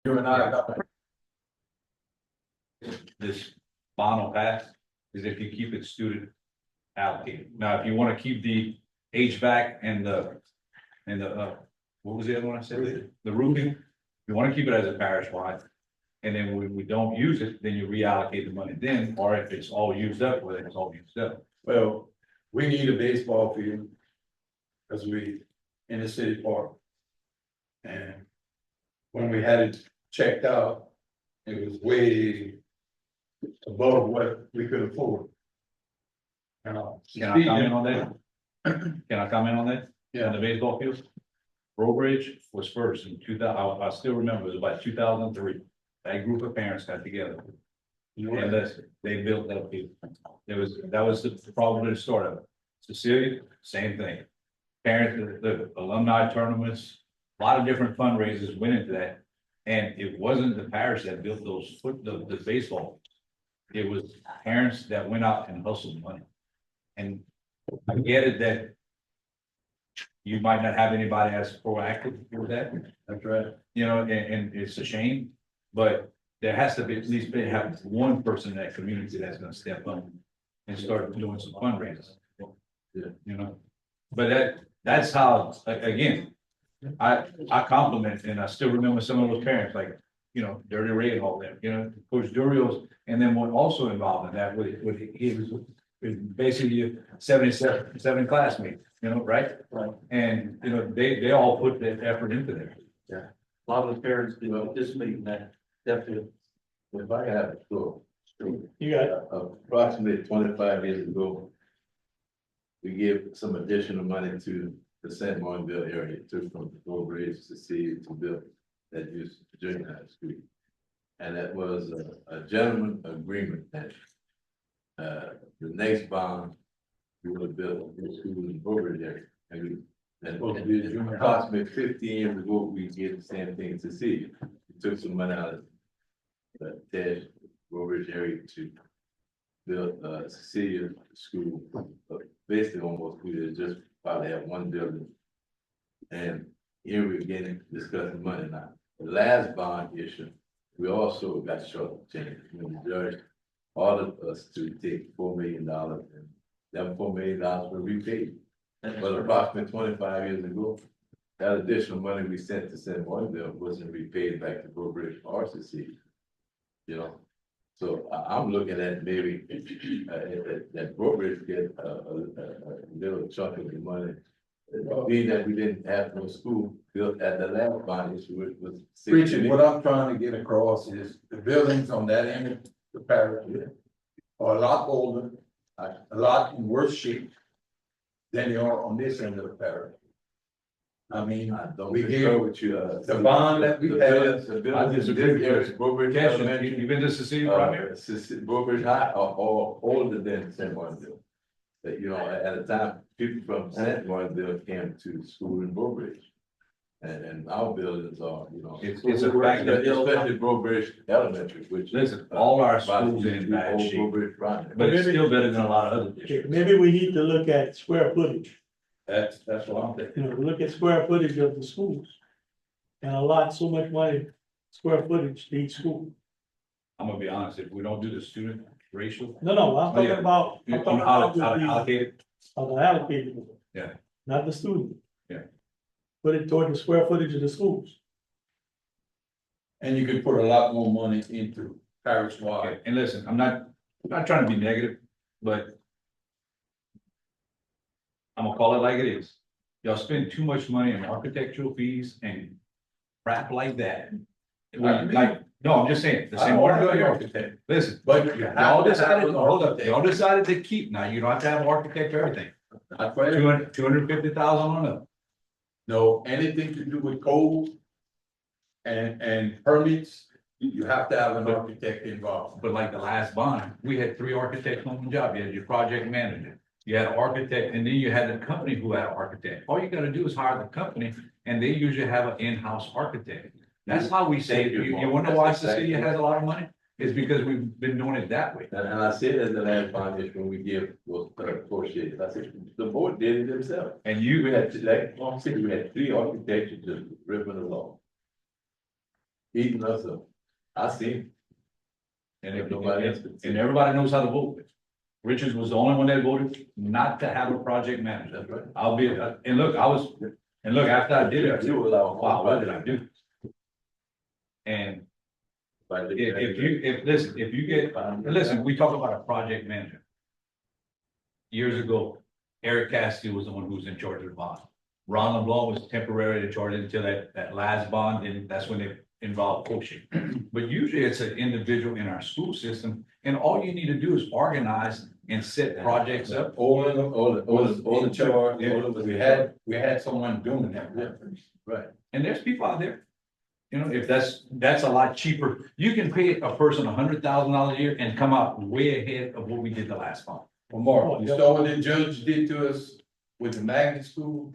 You and I got This bond will pass is if you keep it student allocated. Now, if you want to keep the HVAC and the what was the other one I said? The roofing, you want to keep it as a parish wide. And then when we don't use it, then you reallocate the money then, or if it's all used up, well, it's all used up. Well, we need a baseball field. Cause we in the city park. And when we had it checked out, it was way above what we could afford. Can I comment on that? Can I comment on that? On Yeah, the baseball field? Bridge was first in 2000. I still remember it was about 2003. That group of parents got together. And they built that field. That was the probably the start of it. Cecilia, same thing. Parents, the alumni tournaments, a lot of different fundraisers went into that. And it wasn't the parish that built the baseball. It was parents that went out and hustled money. And I get it that you might not have anybody as proactive with that, that's right. you know, and it's a shame. But there has to be at least have one person in that community that's gonna step up and start doing some fundraisers. Yeah. You know, but that's how, again, I compliment, and I still remember some of those parents, like, you know, Dirty Ray and all that, you know, Coach Duriel's, and then what also involved in that with he was basically 77 classmates, you know, right? Right. And, you know, they all put that effort into there. A lot of the parents do participate in that, definitely. If I have a school, You got, approximately 25 years ago, we gave some additional money to the San Martinville area, took from the Bridge to see to build that used junior high school. And that was a gentleman agreement that the next bond, we would build a school in Bridge area. And approximately 15 years ago, we did the same thing to see. We took some money out of the Ted Ridge area to build Cecilia school, basically almost we just probably have one building. And here we're getting discussing money now. The last bond issue, we also got shortchanged when the judge ordered us to take $4 million, and that $4 million were repaid. But approximately 25 years ago, that additional money we sent to San Juanville wasn't repaid back to Bridge or Cecilia. You know, so I'm looking at maybe that Bridge get a little chunk of the money. Being that we didn't have no school built at the last bond issue, which was. Richard, what I'm trying to get across is the buildings on that end of the parish are a lot older, a lot in worse shape than they are on this end of the parish. I mean, we gave with you, the bond that we had. I disagree with you. Cash, you've been to Cecilia primary? Bridge High are older than San Juanville. That, you know, at a time, people from San Juanville came to school in Bridge. And our buildings are, you know. It's a fact that, Especially Bridge Elementary, which. listen, all our schools are in bad shape, Bridge Primary. but it's still better than a lot of other districts. maybe we need to look at square footage, That's what I'm thinking. look at square footage of the schools. And allot so much money, square footage to each school. I'm gonna be honest, if we don't do the student ratio, No, I'm talking about, you I'm know talking how about to the allocate it. allocated. Yeah. Not the student. Yeah. Put it toward the square footage of the schools. And you could put a lot more money into parish Okay, wide. and listen, I'm not trying to be negative, but I'm gonna call it like it is. Y'all spend too much money on architectural fees and crap like that. No, I'm just saying, the I same don't want order, to architect, listen, but you y'all have to have decided, an hold up, architect. y'all decided to keep, now you don't have to have an architect for everything. Not for everything. 250,000 on up. No, anything to do with code and permits, you have to have an architect involved. But like the last bond, we had 3 architects on the job. You had your project manager, you had an architect, and then you had the company who had an architect. All you gotta do is hire the company, and they usually have an in-house architect. That's how we save. You wonder why Cecilia has a lot of money? It's because we've been doing it that way. And I said at the last bond issue when we give those negotiations, I said, the board did it themselves. And We you, had, like, I'm saying, we had 3 architects just ripping along. eating us up. I see. And if Nobody else could see. and everybody knows how to vote. Richards was the only one that voted not to have a project manager. That's right. I'll be, and look, after I did it, I said, wow, what did I do? And if you get, listen, we talk about a project manager. Years ago, Eric Cassidy was the one who was in charge of the bond. Ron LeBlanc was temporarily in charge until that last bond, and that's when they involved coaching. But usually it's an individual in our school system, and all you need to do is organize and set projects up. All the charge, we had someone doing that. Right. And there's people out there. You know, if that's a lot cheaper, you can pay a person $100,000 a year and come out way ahead of what we did the last month. Well, Mark, you saw what the judge did to us with the magnet school?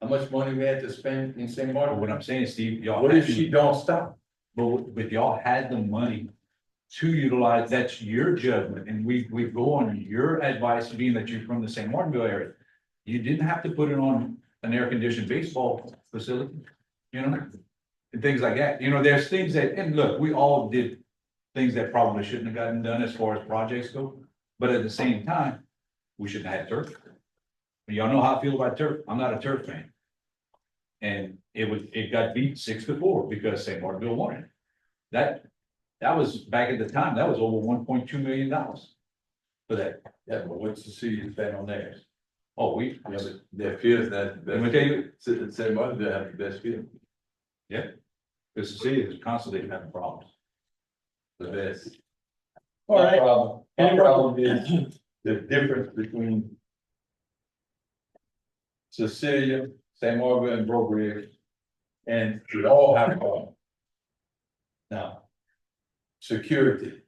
How much money we had to spend in St. But Martin? what I'm saying, Steve, y'all. What if she don't stop? But y'all had the money to utilize, that's your judgment, and we go on your advice, being that you're from the St. Martinville area. You didn't have to put it on an air-conditioned baseball facility, you know, and things like that. You know, there's things that, and look, we all did things that probably shouldn't have gotten done as far as projects go, but at the same time, we shouldn't have had turf. And y'all know how I feel about turf. I'm not a turf fan. And it got beat 6-4 because St. Martinville wanted it. That was back at the time, that was over $1.2 million for that. Yeah, but what's the city spend on theirs? Oh, Yeah, but their field's not the let me best. tell you, St. Martinville have the best field, because the city is constantly having problems. the best. All right. My problem is the difference between Cecilia, St. Margaret, and Broke Ridge, and we all have a problem. Now, security.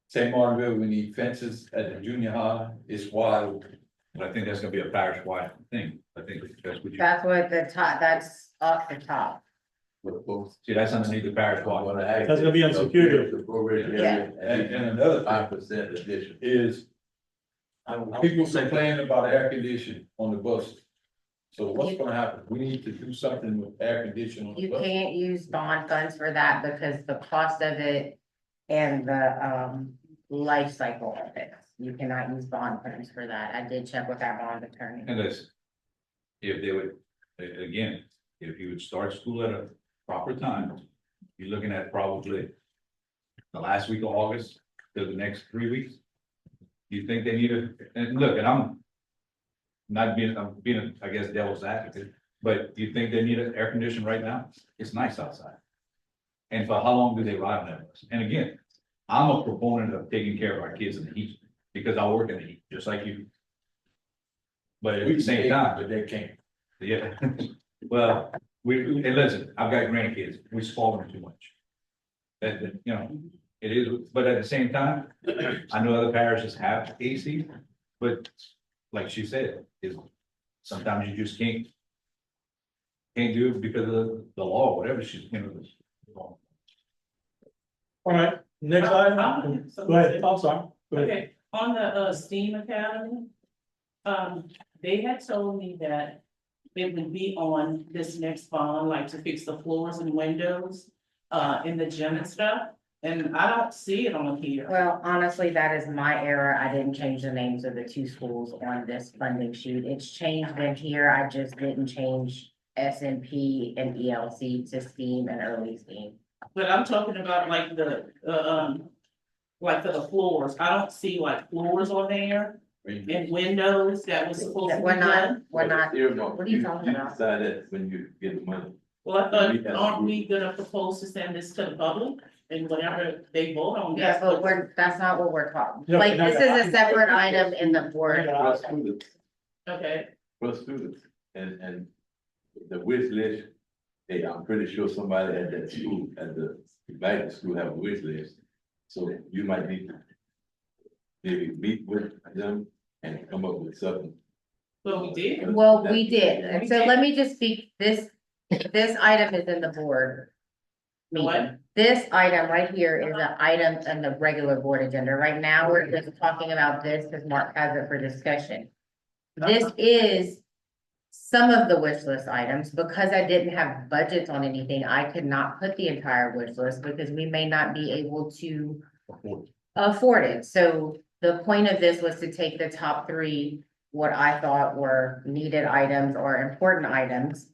St. Margaret, we need fences at the junior high, it's wide open. But I think that's gonna be a parish-wide thing. I think that's what you, That's what the top, that's up the top. But folks, see, that's underneath the I parish-wide. wanna ask. That's gonna be on security. The program area, And another thing 5% addition. is, people complain about air conditioning on the bus. So what's gonna happen? We need to do something with air conditioning on the You bus. can't use bond funds for that because the cost of it and the life cycle of it. You cannot use bond funds for that. I did check with our bond attorney. And listen, if they would, again, if you would start school at a proper time, you're looking at probably the last week of August to the next 3 weeks. You think they need and look, and I'm being, I guess, devil's advocate, but you think they need an air conditioner right now? It's nice outside. And for how long do they ride on that bus? And again, I'm a proponent of taking care of our kids in the heat, because I work in the heat, just like you. But at We the same can, time, but they can't. yeah, well, and listen, I've got grandkids, we spoil them too much. You know, it is, but at the same time, I know other parishes have AC, but like she said, is sometimes you just can't do it because of the law, whatever she's, you know. All right, next item. Go ahead, I'm sorry. Go ahead. Okay, on the STEAM Academy, they had told me that it would be on this next bond, like to fix the floors and windows in the gym and stuff, and I don't see it on here. Well, honestly, that is my error. I didn't change the names of the two schools on this funding sheet. It's changed in here. I just didn't change S&P and ELC to STEAM and early STEAM. But I'm talking about like like for the floors, I don't see like floors on there and windows that was supposed to be We're done. not, Earmark. what are you talking about? Decide that when you get the money. Well, I thought, aren't we gonna propose to send this to the public and whatever they vote on? yeah, that's but what- that's not what we're talking. Yeah, Like, no, this is a separate item in the board. For students, Okay, for students, and the wish list, hey, I'm pretty sure somebody at that school, at the magnet school have a wish list. So you might need to maybe meet with them and come up with something. well, we did. Well, we did, and so let me just speak, this item is in the board. meeting. What? This item right here is an item on the regular board agenda. Right now, we're just talking about this because Mark has it for discussion. This is some of the wish list items, because I didn't have budgets on anything, I could not put the entire wish list because we may not be able to afford it. So the point of this was to take the top three, what I thought were needed items or important items.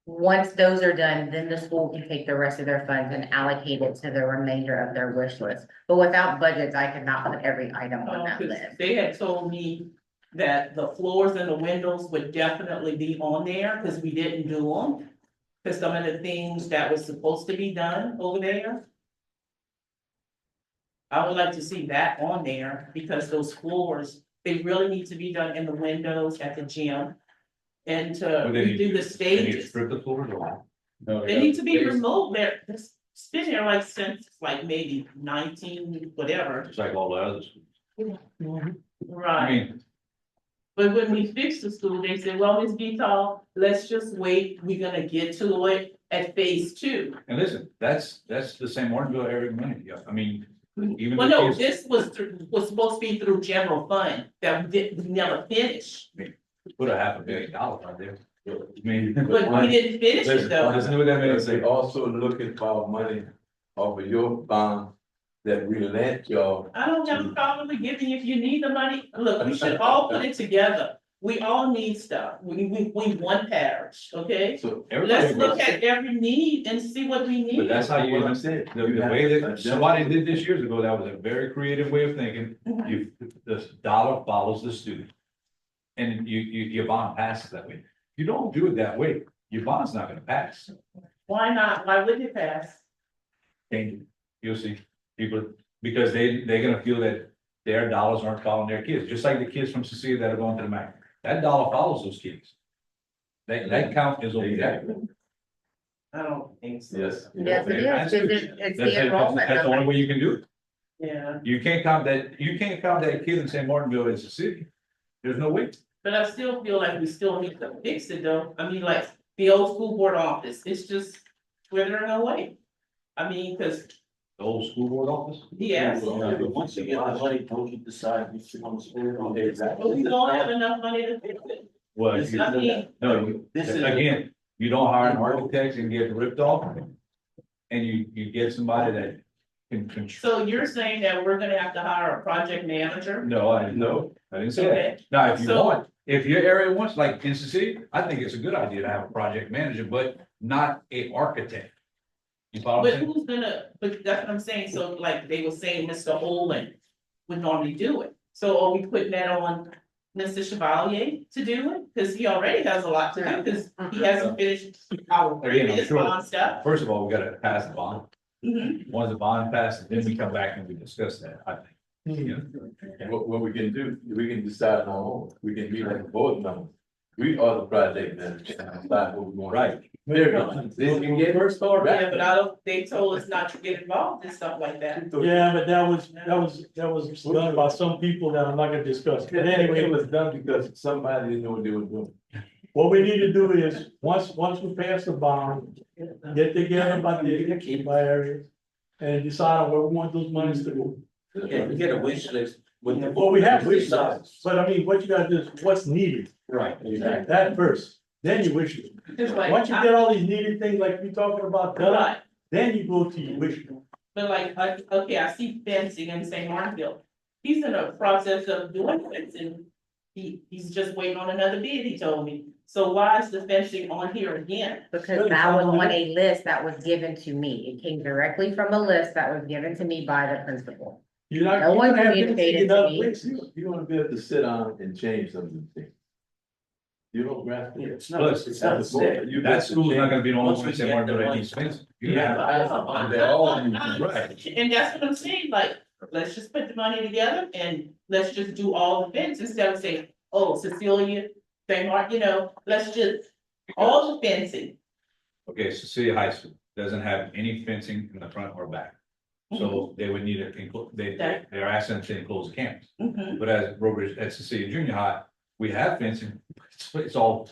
Once those are done, then the school can take the rest of their funds and allocate it to the remainder of their wish list. But without budgets, I could not put every item on that 'Cause list. they had told me that the floors and the windows would definitely be on there, cause we didn't do them. Cause some of the things that was supposed to be done over there. I would like to see that on there, because those floors, they really need to be done in the windows at the gym. And to Well, they need- redo the They need to stages, strip the floors or? No, they got need to be base- removed, it's been there like since like maybe 19, whatever, Just like all the others. I right? mean, But when we fixed the school, they said, well, Ms. Vital, let's just wait, we're gonna get to it at phase 2. and listen, that's the same Martinville area money, yeah, I mean, even. Well, the no, kids- this was supposed to be through general fund that we never finished, Put a $500 million right there. I mean. but we didn't finish it Listen, though. Listen to what that man They're said. also looking for money off of your bond that we lent y'all. I don't have a problem with giving if you need the money, look, we should all put it together, we all need stuff, we one parish, okay? So. Let's look at every need and see what we But need. that's how you, What I'm saying. the way that somebody did this years ago, that was a very creative way of thinking. Mhm. You, the dollar follows the student. And your bond passes that way. You don't do it that way, your bond's not gonna pass. Why not, why wouldn't it pass? And you'll see people, because they're gonna feel that their dollars aren't following their kids, just like the kids from Cecilia that are going to the MAC. That dollar follows those kids. That count is over there. I don't think so. Yes. Yes, it is, That's 'cause good. it's That's the enrollment the only number. way you can do it. Yeah, You can't count that kid in St. Martinville as a city. There's no way. but I still feel like we still need to fix it though, I mean, like, the old school board office, it's just withering away. I mean, cause, The old school board office. yes, But once you get the money, don't you decide if you want to spend it on but we don't have enough money to fix it. Well, This you- is- I mean, no, you, This is- again, you don't hire an architect and get ripped off. And you get somebody that can control. so you're saying that we're gonna have to hire a project manager? No, I didn't say that. Okay, Now, if you So- want, if your area wants, like in the city, I think it's a good idea to have a project manager, but not a architect. You follow what but I'm saying? who's gonna, but that's what I'm saying, so like they were saying, Mr. Holman would normally do it. So are we putting that on Mr. Chevalier to do it? Cause he already has a lot to do, cause he hasn't finished our Again, I'm previous sure. bond stuff. First of all, we gotta pass the bond. Mhm. Once the bond passes, then we come back and we discuss that, I think. You know? What we can do, we can decide on our own, we can be like a board member. We are the project manager, and decide what we want. Right. Then you can get first start. Yeah, but I don't, they told us not to get involved in stuff like that. Yeah, but that was done by some people that I'm not gonna discuss. But anyway, It was done because somebody didn't know what they were doing. what we need to do is, once we pass the bond, get together by areas. And decide on where we want those monies to go. Yeah, you get a wish list with the. Well, we have wish lists, but I mean, what you gotta do is what's needed, Right, exactly. that first, then you wish list. Just like, Once you get all these needed things like we talking about done, right, then you go to your wish list. but like, okay, I see fencing in St. Martinville. He's in a process of doing fencing. He's just waiting on another bid, he told me. So why is the fencing on here again? Because that was on a list that was given to me. It came directly from a list that was given to me by the principal. You're not. No one you're gonna have communicated in to other me. places. You wanna be able to sit down and change some of the things. You don't grasp it. It's not, it's not set. You That got to school's not change- gonna be the only Once one we in St. get Martinville the that money. needs fencing. You Yeah, have- they all need to- Right. And that's what I'm saying, like, let's just put the money together and let's just do all the fence instead of saying, oh, Cecilia, St. Mark, let's just, all the fencing. Okay, Cecilia High School doesn't have any fencing in the front or back. So they would need to, they're asking to enclose the campus. Mhm. But as Robert, at Cecilia Junior High, we have fencing, it's all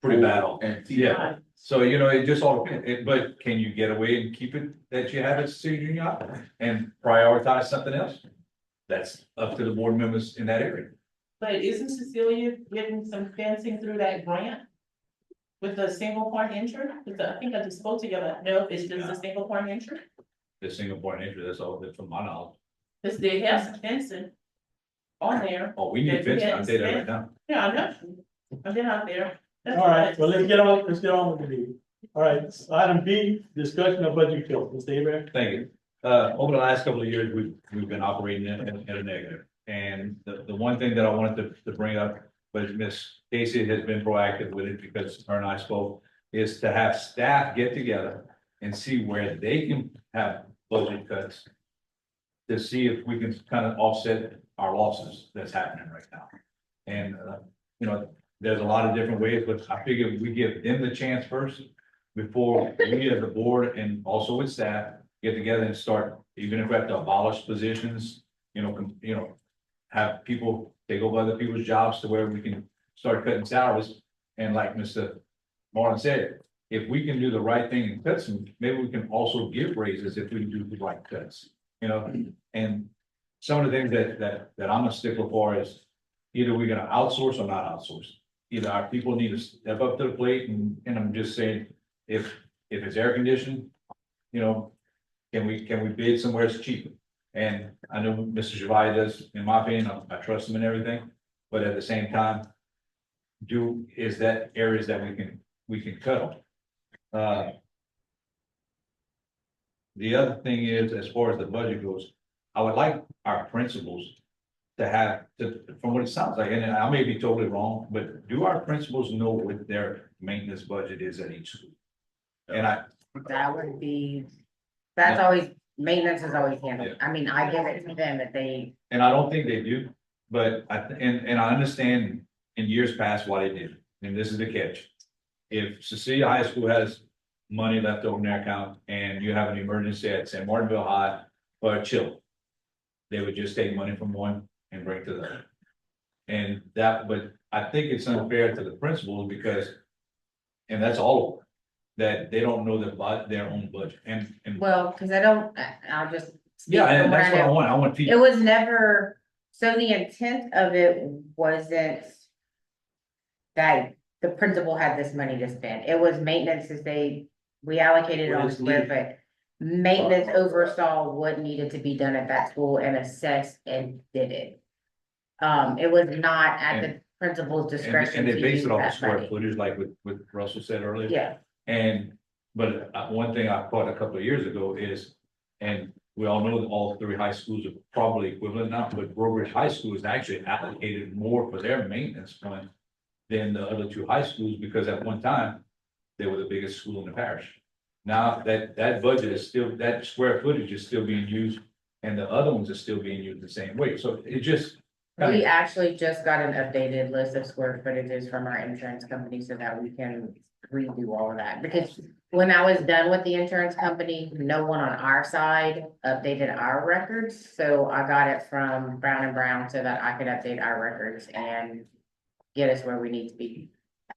pretty bad off. And Yeah, Right. so it just all depends, but can you get away and keep it that you have at Cecilia Junior High and prioritize something else? That's up to the board members in that area. But isn't Cecilia getting some fencing through that grant? With the single point entry? I think I just spoke together. No, it's just a single point entry. The single point entry, that's all, that's from my knowledge. Cause they have some fencing on there. Oh, we need fence, I'll tell you that right now. Yeah, I know. I've been out there. That's All right, well, what let's get on with the meeting. All right, item B, discussion of budget kills, Mr. Abraham. Thank you. Over the last couple of years, we've been operating in a negative. And the one thing that I wanted to bring up, but Miss Casey has been proactive with it because her and I spoke, is to have staff get together and see where they can have budget cuts. To see if we can kind of offset our losses that's happening right now. And, you know, there's a lot of different ways, but I figure we give them the chance first before we as a board and also with staff get together and start, even if we have to abolish positions, have people take over other people's jobs to where we can start cutting salaries. And like Mr. Martin said, if we can do the right thing and cut some, maybe we can also give raises if we do the right cuts, and some of the things that I'm a stickler for is either we're gonna outsource or not outsource. Either our people need to step up to the plate and I'm just saying, if it's air conditioned, can we bid somewhere that's cheaper? And I know Mr. Javai does, in my opinion, I trust him in everything, but at the same time, is that areas that we can cut on. The other thing is, as far as the budget goes, I would like our principals from what it sounds like, and I may be totally wrong, but do our principals know what their maintenance budget is at each school? And That would be, that's always, maintenance is always handled. I mean, I give it to them if they, and I don't think they do, but and I understand in years past why they did, and this is the catch. If Cecilia High School has money left over in their account and you have an emergency at San Martinville High or Chill, they would just take money from one and bring to the other. And but I think it's unfair to the principals because, and that's all over, that they don't know their own budget and. well, cause I'll just. speak Yeah, from and what that's what I know. want. I want It people. was never, so the intent of it wasn't that the principal had this money to spend. It was maintenance as we allocated it on square foot. Maintenance oversaw what needed to be done at that school and assessed and did it. It was not at the principal's discretion. And they to base use it off the that square money. footage, like what Russell said earlier. Yeah, But one thing I thought a couple of years ago is, and we all know that all three high schools are probably equivalent now, but Broadridge High School is actually allocated more for their maintenance fund than the other two high schools, because at one time, they were the biggest school in the parish. Now that budget is still, that square footage is still being used, and the other ones are still being used the same way, so it just. we actually just got an updated list of square footages from our insurance company so that we can redo all of that. Because when I was done with the insurance company, no one on our side updated our records. So I got it from Brown and Brown so that I could update our records and get us where we need to be.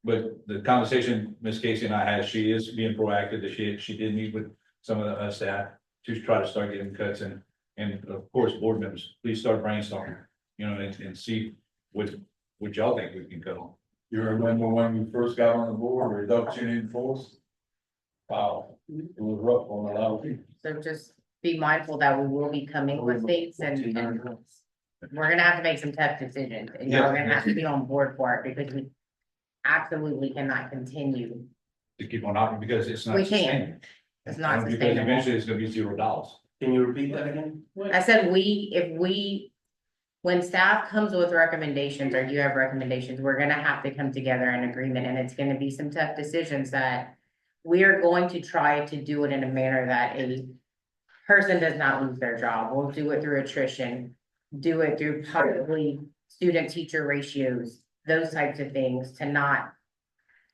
But the conversation Ms. Casey and I had, she is being proactive, that she did meet with some of the staff to try to start getting cuts and of course, board members, please start brainstorming, and see what y'all think we can cut on. You remember when we first got on the board, reduction in force? Wow, it was rough on a lot of people. So just be mindful that we will be coming with things and we're gonna have to make some tough decisions. And y'all are gonna have to be on board for it because we absolutely cannot continue. To keep on operating, because it's not We can't. sustainable. It's not Because sustainable. eventually it's gonna be $0. Can you repeat that again? I said, when staff comes with recommendations or you have recommendations, we're gonna have to come together in agreement and it's gonna be some tough decisions that we are going to try to do it in a manner that a person does not lose their job. We'll do it through attrition, do it through possibly student-teacher ratios, those types of things to not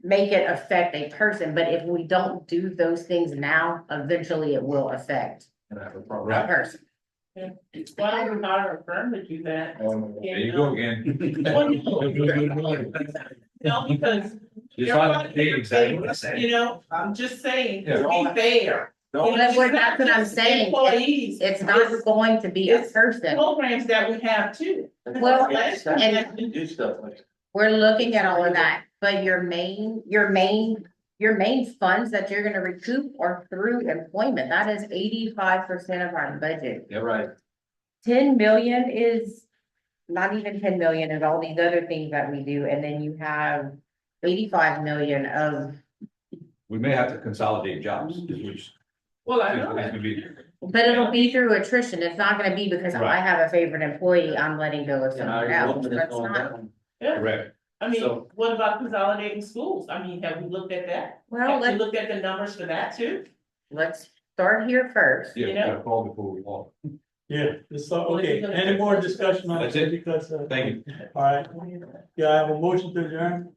make it affect a person. But if we don't do those things now, eventually it will affect a person. Why don't we hire a firm to do that? There you go again. No, because Just trying to say exactly what I said. I'm just saying, Yeah. to be fair, No, That's what I'm saying. Employees. It's not going to be a It's person. programs that we have too. Well, That's- and- you do stuff like. We're looking at all of that, but your main funds that you're gonna recoup are through employment. That is 85% of our budget. Yeah, right. 10 million is not even 10 million and all these other things that we do, and then you have 85 million of, We may have to consolidate jobs, which Well, I is know that. gonna be, but it'll be through attrition. It's not gonna be because I Right. have a favorite employee, I'm letting go of And someone our else. enrollment is That's going not, down. Yeah, correct. I mean, So- what about consolidating schools? I mean, have we looked at that? well, Have we looked at the numbers for that too? let's start here first. Yeah, we You know? gotta call before we walk. Yeah, okay, any more discussion on That's it? it. Because, Thank you. all right, yeah, I have a motion to adjourn.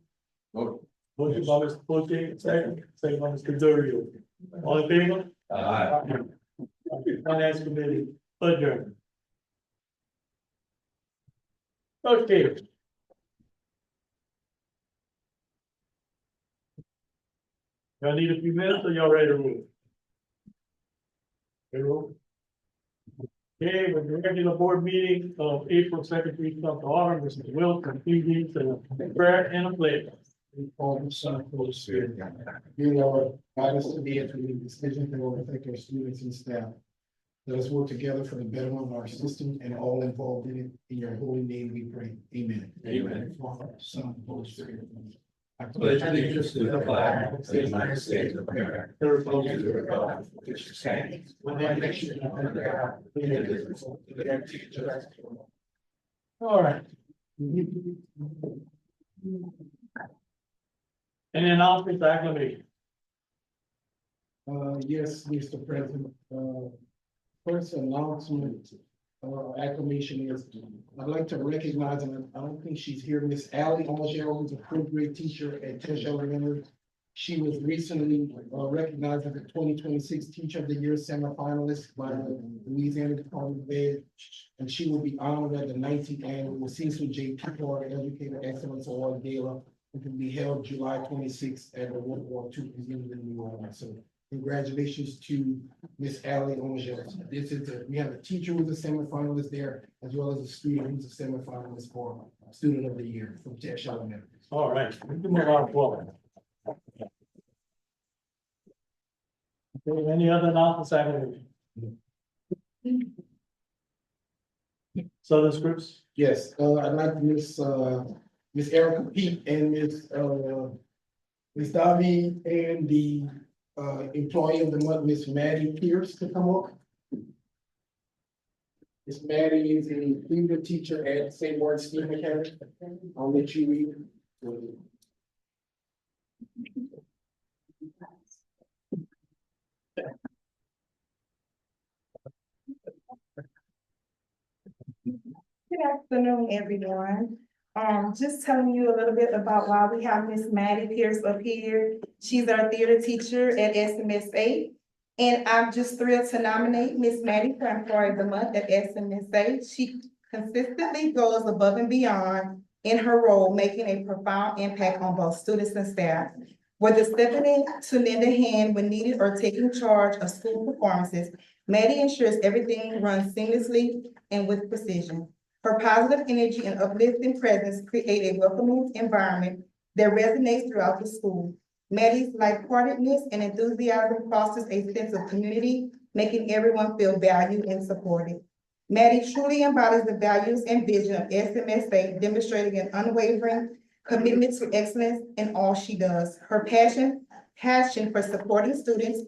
Vote. Motion by Mr. Pucci, second by Mr. Durio. All in favor? Finance committee, adjourn. Okay. Y'all need a few minutes or y'all ready to move? Ready to move? Okay, with the regular board meeting of April 2nd, we come to order, Mr. Wilson, PDs, and a prayer and a pledge. Father, Son, and Holy Spirit. Dear Lord, guide us today as we make decisions that will affect our students and staff. Let us work together for the betterment of our system and all involved in it. In your holy name we pray. Amen. Amen. Father, Son, and Holy Spirit. I Pledge allegiance to the flag of the United States of America. And to the republic which stands One nation under God, indivisible, with liberty and justice for all. All right. Any announcements, acclamation? Yes, Mr. President, first announcement, acclamation is, I'd like to recognize, and I don't think she's here, Miss Ally Angel, who's a fifth grade teacher at Tisch Elementary. She was recently recognized as the 2026 Teacher of the Year semifinalist by the Louisiana Department of Ed. And she will be honored at the 19th annual Cecil J. Peabody Educator Excellence Award Gala. It will be held July 26th at the World War II Museum in New Orleans. So congratulations to Miss Ally Angel. This is we have a teacher who's a semifinalist there, as well as a student who's a semifinalist for Student of the Year from Tisch Elementary. All right, we can move on forward. Okay, any other announcements, acclamation? Southern Scripts? Yes, I'd like Miss Erica Pete and Miss Davy and the employee of the month, Miss Maddie Pierce, to come up. Miss Maddie is a Cleveland teacher at St. Martin's Steam Academy. I'll let you read. Good afternoon, everyone. Just telling you a little bit about why we have Miss Maddie Pierce up here. She's our theater teacher at SMSA. And I'm just thrilled to nominate Miss Maddie for Employee of the Month at SMSA. She consistently goes above and beyond in her role, making a profound impact on both students and staff. Whether stepping in to lend a hand when needed or taking charge of school performances, Maddie ensures everything runs seamlessly and with precision. Her positive energy and uplifting presence create a welcoming environment that resonates throughout the school. Maddie's lightheartedness and enthusiasm fosters a sense of community, making everyone feel valued and supported. Maddie truly embodies the values and vision of SMSA, demonstrating an unwavering commitment to excellence in all she does. Her passion for supporting students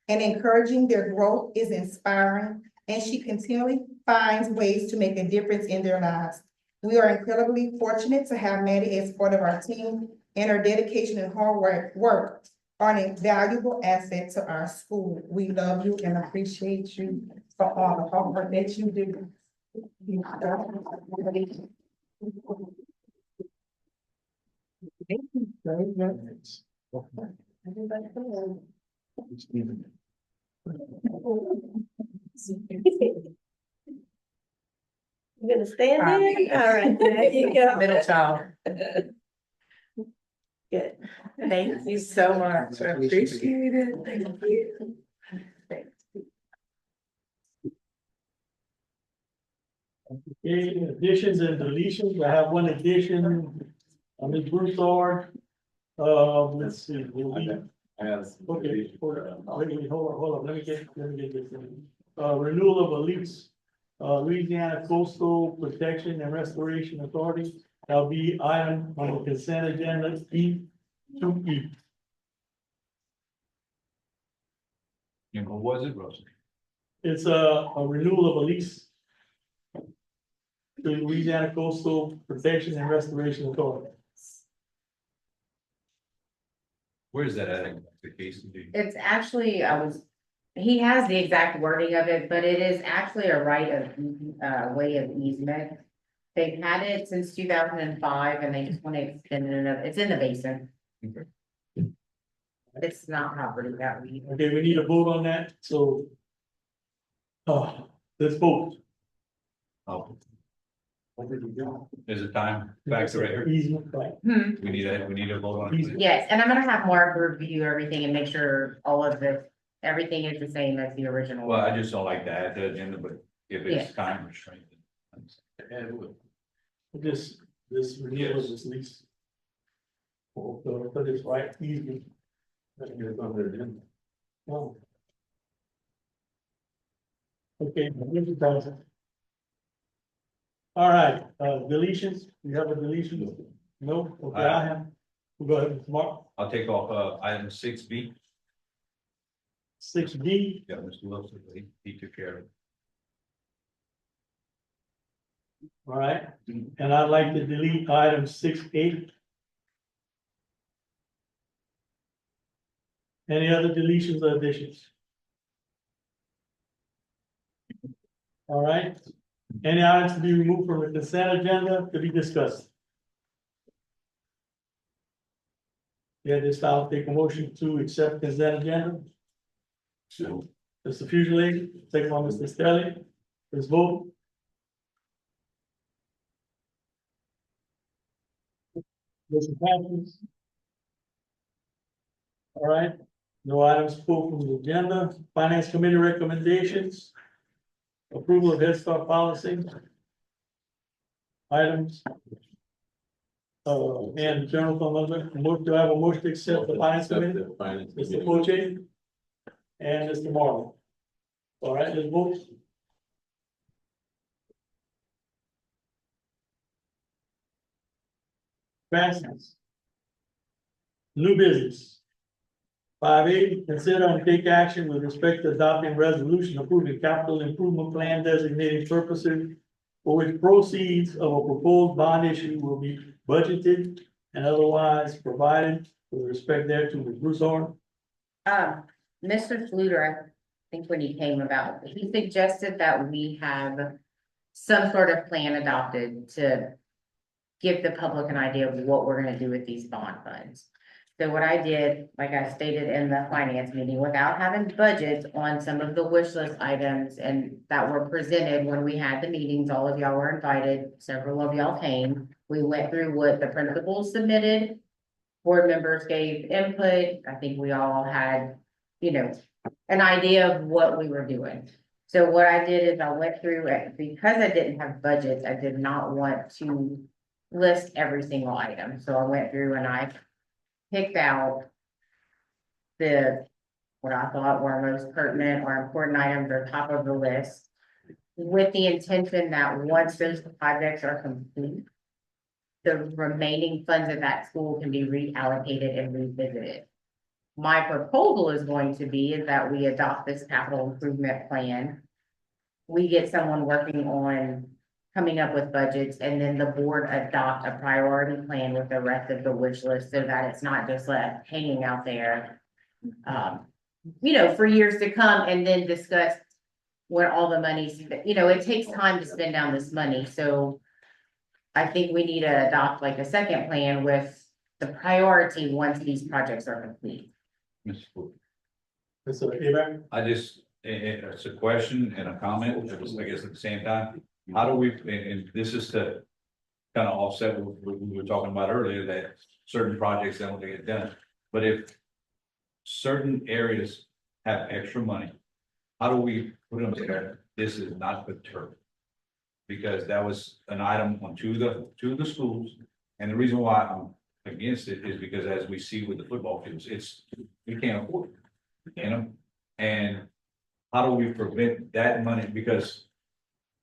and encouraging their growth is inspiring, and she continually finds ways to make a difference in their lives. We are incredibly fortunate to have Maddie as part of our team, and her dedication and hard work are an invaluable asset to our school. We love you and appreciate you for all the hard work that you do. You gonna stand there? All right, there you go. Middle child. Good. Thank you so much. I appreciate it. Thank you. Okay, additions and deletions, I have one addition on this Broussard. Let's see, will we- okay, hold on, let me get this in. Renewal of a lease, Louisiana Coastal Protection and Restoration Authority, that'll be item on the consent agenda E2E. And what was it, Rosie? It's a renewal of a lease to Louisiana Coastal Protection and Restoration Authority. Where's that at? The case. It's actually, he has the exact wording of it, but it is actually a right of, way of easement. They've had it since 2005 and they just want to extend it, it's in the basin. Okay. It's not property that we. Okay, we need a vote on that, so. Let's vote. Oh. Is it time? Factor right here. Easement, right. We need a vote on it. Yes, and I'm gonna have Mark review everything and make sure all of this, everything is the same as the original. Well, I just don't like to add to the agenda, but if it's time restrained. This renewal of this lease. For this right easement. Oh. Okay. All right, deletions, you have a deletion? No, okay, I have, we'll go ahead, Mark, I'll take off, item 6B. 6B, Yeah, Mr. Wilson, he took care of it. all right, and I'd like to delete item 6A. Any other deletions or additions? All right, any items to be removed from the consent agenda to be discussed? Yeah, this time I'll take a motion to accept consent agenda. So, Mr. Fugely, second by Mr. Stelling, let's vote. Motion passes. All right, no items pulled from the agenda, finance committee recommendations. Approval of Head Start policy. Items. And general fund, do I have a motion to accept the finance committee? Mr. Poche and Mr. Marlon. All right, let's vote. Passes. New business. 5A, consider and take action with respect to adopting resolution approving capital improvement plan designated purposes for which proceeds of a proposed bond issue will be budgeted and otherwise provided with respect thereto. Ms. Broussard. Mr. Fluter, I think when he came about, he suggested that we have some sort of plan adopted to give the public an idea of what we're gonna do with these bond funds. So what I did, like I stated in the finance meeting, without having budgets on some of the wish list items and that were presented when we had the meetings, all of y'all were invited, several of y'all came. We went through what the principals submitted. Board members gave input. I think we all had, an idea of what we were doing. So what I did is I went through it because I didn't have budgets. I did not want to list every single item. So I went through and I picked out what I thought were most pertinent or important items or top of the list, with the intention that once those projects are complete, the remaining funds of that school can be reallocated and revisited. My proposal is going to be is that we adopt this capital improvement plan. We get someone working on coming up with budgets, and then the board adopt a priority plan with the rest of the wish list so that it's not just left hanging out there. For years to come, and then discuss when all the money's, it takes time to spend down this money, so. I think we need to adopt like a second plan with the priority once these projects are complete. Mr. Mr. Abraham. I just, it's a question and a comment, I guess at the same time. How do we, and this is to kind of offset what we were talking about earlier, that certain projects don't get done. But if certain areas have extra money, how do we put them there? This is not the term. because that was an item on two of the schools. And the reason why I'm against it is because as we see with the football fields, we can't afford it, you know? And how do we prevent that money? Because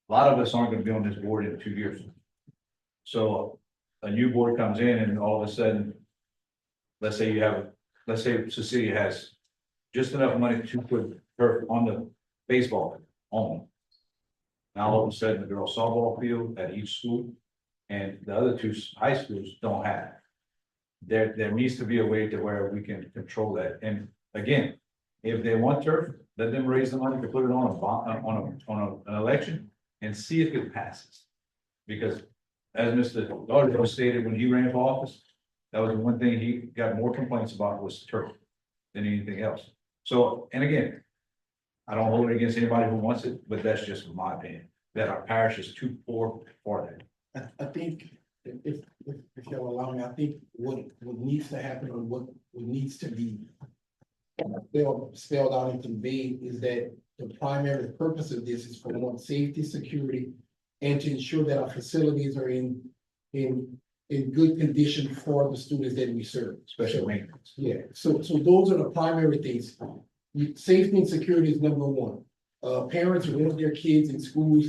a lot of us aren't gonna be on this board in 2 years. So a new board comes in and all of a sudden, let's say Cecilia has just enough money to put her on the baseball on. Now, all of a sudden, the girls softball field at each school and the other two high schools don't have. There needs to be a way to where we can control that. And again, if they want turf, let them raise the money to put it on a bond, an election and see if it passes. Because as Mr. Gardner stated, when he ran for office, that was the one thing he got more complaints about was turf than anything else. So, and again, I don't hold it against anybody who wants it, but that's just my opinion, that our parish is too poor for that. I think if you'll allow me, I think what needs to happen or what needs to be spelled out and conveyed is that the primary purpose of this is for one, safety, security, and to ensure that our facilities are in good condition for the students that we serve. Special maintenance. Yeah, so those are the primary things. Safety and security is number one. Parents want their kids in schools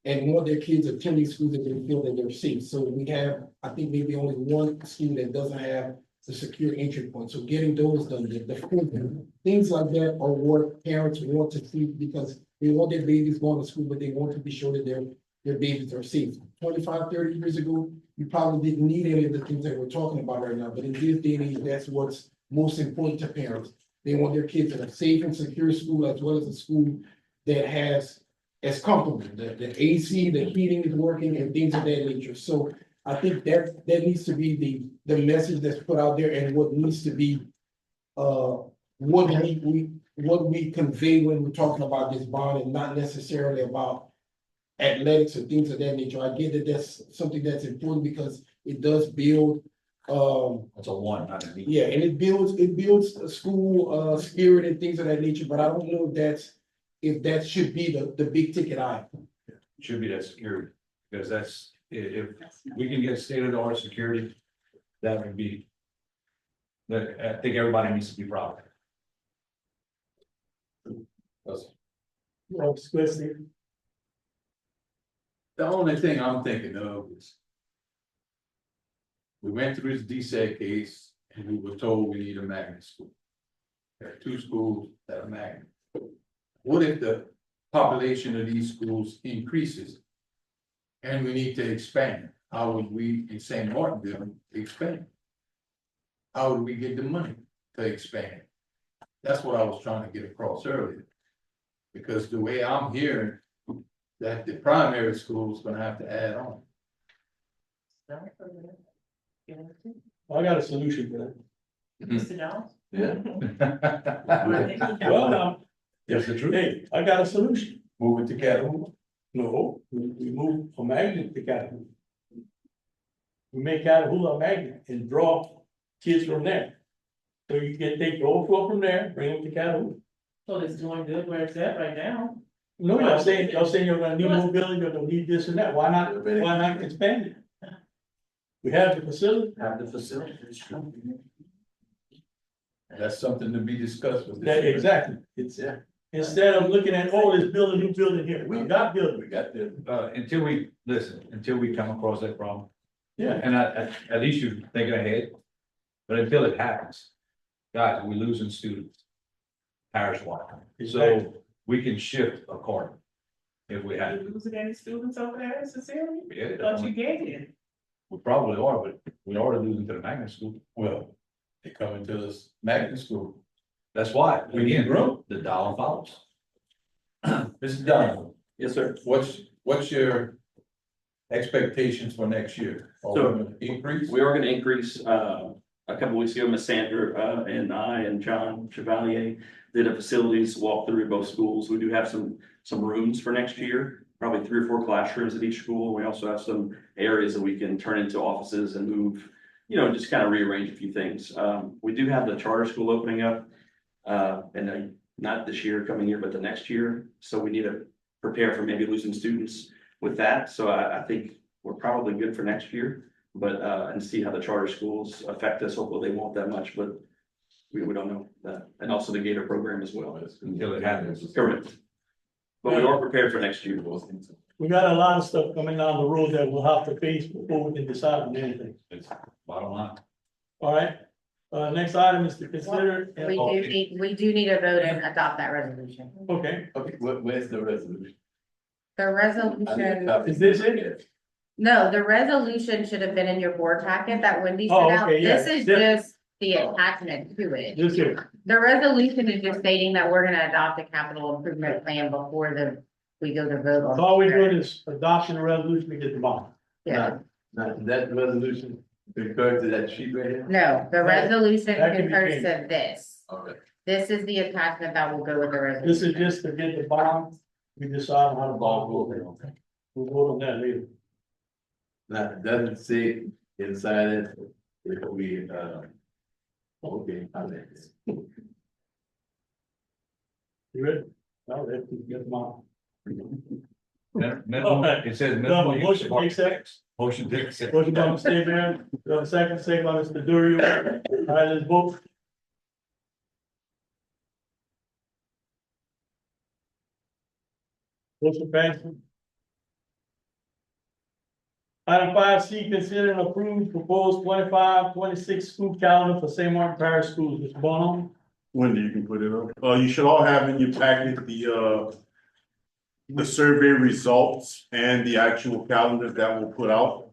and want their kids attending schools that they feel that they're safe. So we have, I think maybe only one school that doesn't have the secure entry point. So getting those done, the things like that are what parents want to see because they want their babies going to school, but they want to be sure that their babies are safe. 25, 30 years ago, you probably didn't need any of the things that we're talking about right now, but in this day and age, that's what's most important to parents. They want their kids in a safe and secure school as well as a school that has as comfortable, the AC, the heating is working and things of that nature. So I think that needs to be the message that's put out there and what needs to be what we convey when we're talking about this bond and not necessarily about athletics or things of that nature. I get that that's something that's important because it does build That's a one, not a B. yeah, and it builds a school spirit and things of that nature, but I don't know if that should be the big ticket item. Should be that security, because that's, if we can get state of the art security, that would be. That, I think everybody needs to be proud of. The only thing I'm thinking of is. We went through this DSEC case and we were told we need a magnet school. There are 2 schools that are magnet. What if the population of these schools increases? And we need to expand, how would we in St. Martinville expand? How would we get the money to expand? That's what I was trying to get across earlier. Because the way I'm hearing, that the primary school is gonna have to add on. I got a solution for that. Mr. Jones? Yeah. Well, That's the truth. hey, I got a solution. Move it to Catalina. No, we move a magnet to Catahoula. We make Catahoula a magnet and draw kids from there. So you can take the overflow from there, bring them to Catahoula. So it's doing good where it's at right now. No, y'all saying you're gonna need more building, you're gonna need this and that. Why not expand it? We have the facility. Have the facility. That's something to be discussed with. That, exactly. It's, instead of looking at, oh, let's build a new building here. We got building. We got the, Until we come across that problem, Yeah. and at least you're thinking ahead. But until it happens, guys, we're losing students. Parish wide, Exactly. so we can shift according. If we Are had, you losing any students over there, Cecilia? yeah, Thought you gained. we probably are, but we are losing to the magnet school. well, they coming to this magnet school. That's why, We need again, growth. the dollar follows. Mr. Donovan, Yes, sir. what's your expectations for next year? Are we gonna increase? We are gonna increase, a couple weeks ago, Ms. Sandra, and I and John Chevalier did a facilities walkthrough at both schools. We do have some rooms for next year, probably 3 or 4 classrooms at each school. We also have some areas that we can turn into offices and move, just kind of rearrange a few things. We do have the charter school opening up, and not this year, coming year, but the next year. So we need to prepare for maybe losing students with that. So I think we're probably good for next year. But, and see how the charter schools affect us. Hopefully they won't that much, but we don't know that. And also the Gator program as well. Until it happens. Correct. But we are prepared for next year. We got a lot of stuff coming down the road that we'll have to face before we can decide on anything. It's bottom line. All right, next item is to consider. We do need a vote and adopt that resolution. Okay, Okay, where's the resolution? The resolution, is this it? no, the resolution should have been in your board packet that Wendy Oh, sent out. okay, yeah, This is yeah. just the attachment to it. This here, The resolution is just stating that we're gonna adopt a capital improvement plan before we go to vote on. all we're doing is adoption of resolution to get the bond. Yeah, Now, that resolution referred to that sheet right here? no, the resolution That can be confers changed. to this. Okay. This is the attachment that will go with the resolution. This is just to get the bond, we decide on how the bond will be. We'll vote on that later. Now, it doesn't say inside it, if we, okay, I like this. You ready? Now, let's get the bond. Minimum, it says minimum. use Motion of to accept. Motion to accept. Motion by Mr. Abraham, do I have a second by Mr. Dury. All right, let's vote. Motion passes. Item 5C, consider and approve proposed 25-26 school calendar for St. Martin Parish Schools. Mr. Bono. Wendy, you can put it up. You should all have in your packet the survey results and the actual calendars that we'll put out.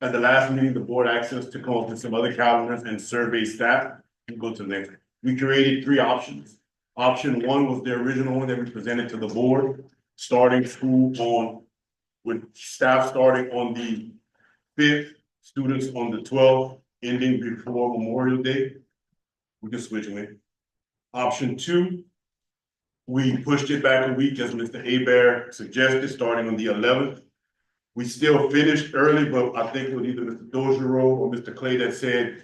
At the last meeting, the board asked us to come up with some other calendars and survey staff. You go to the next. We created 3 options. Option 1 was the original one that we presented to the board, starting school with staff starting on the 5th, students on the 12th, ending before Memorial Day. We can switch them in. Option 2, we pushed it back a week as Mr. Abear suggested, starting on the 11th. We still finished early, but I think it was either Mr. Dozier or Mr. Clay that said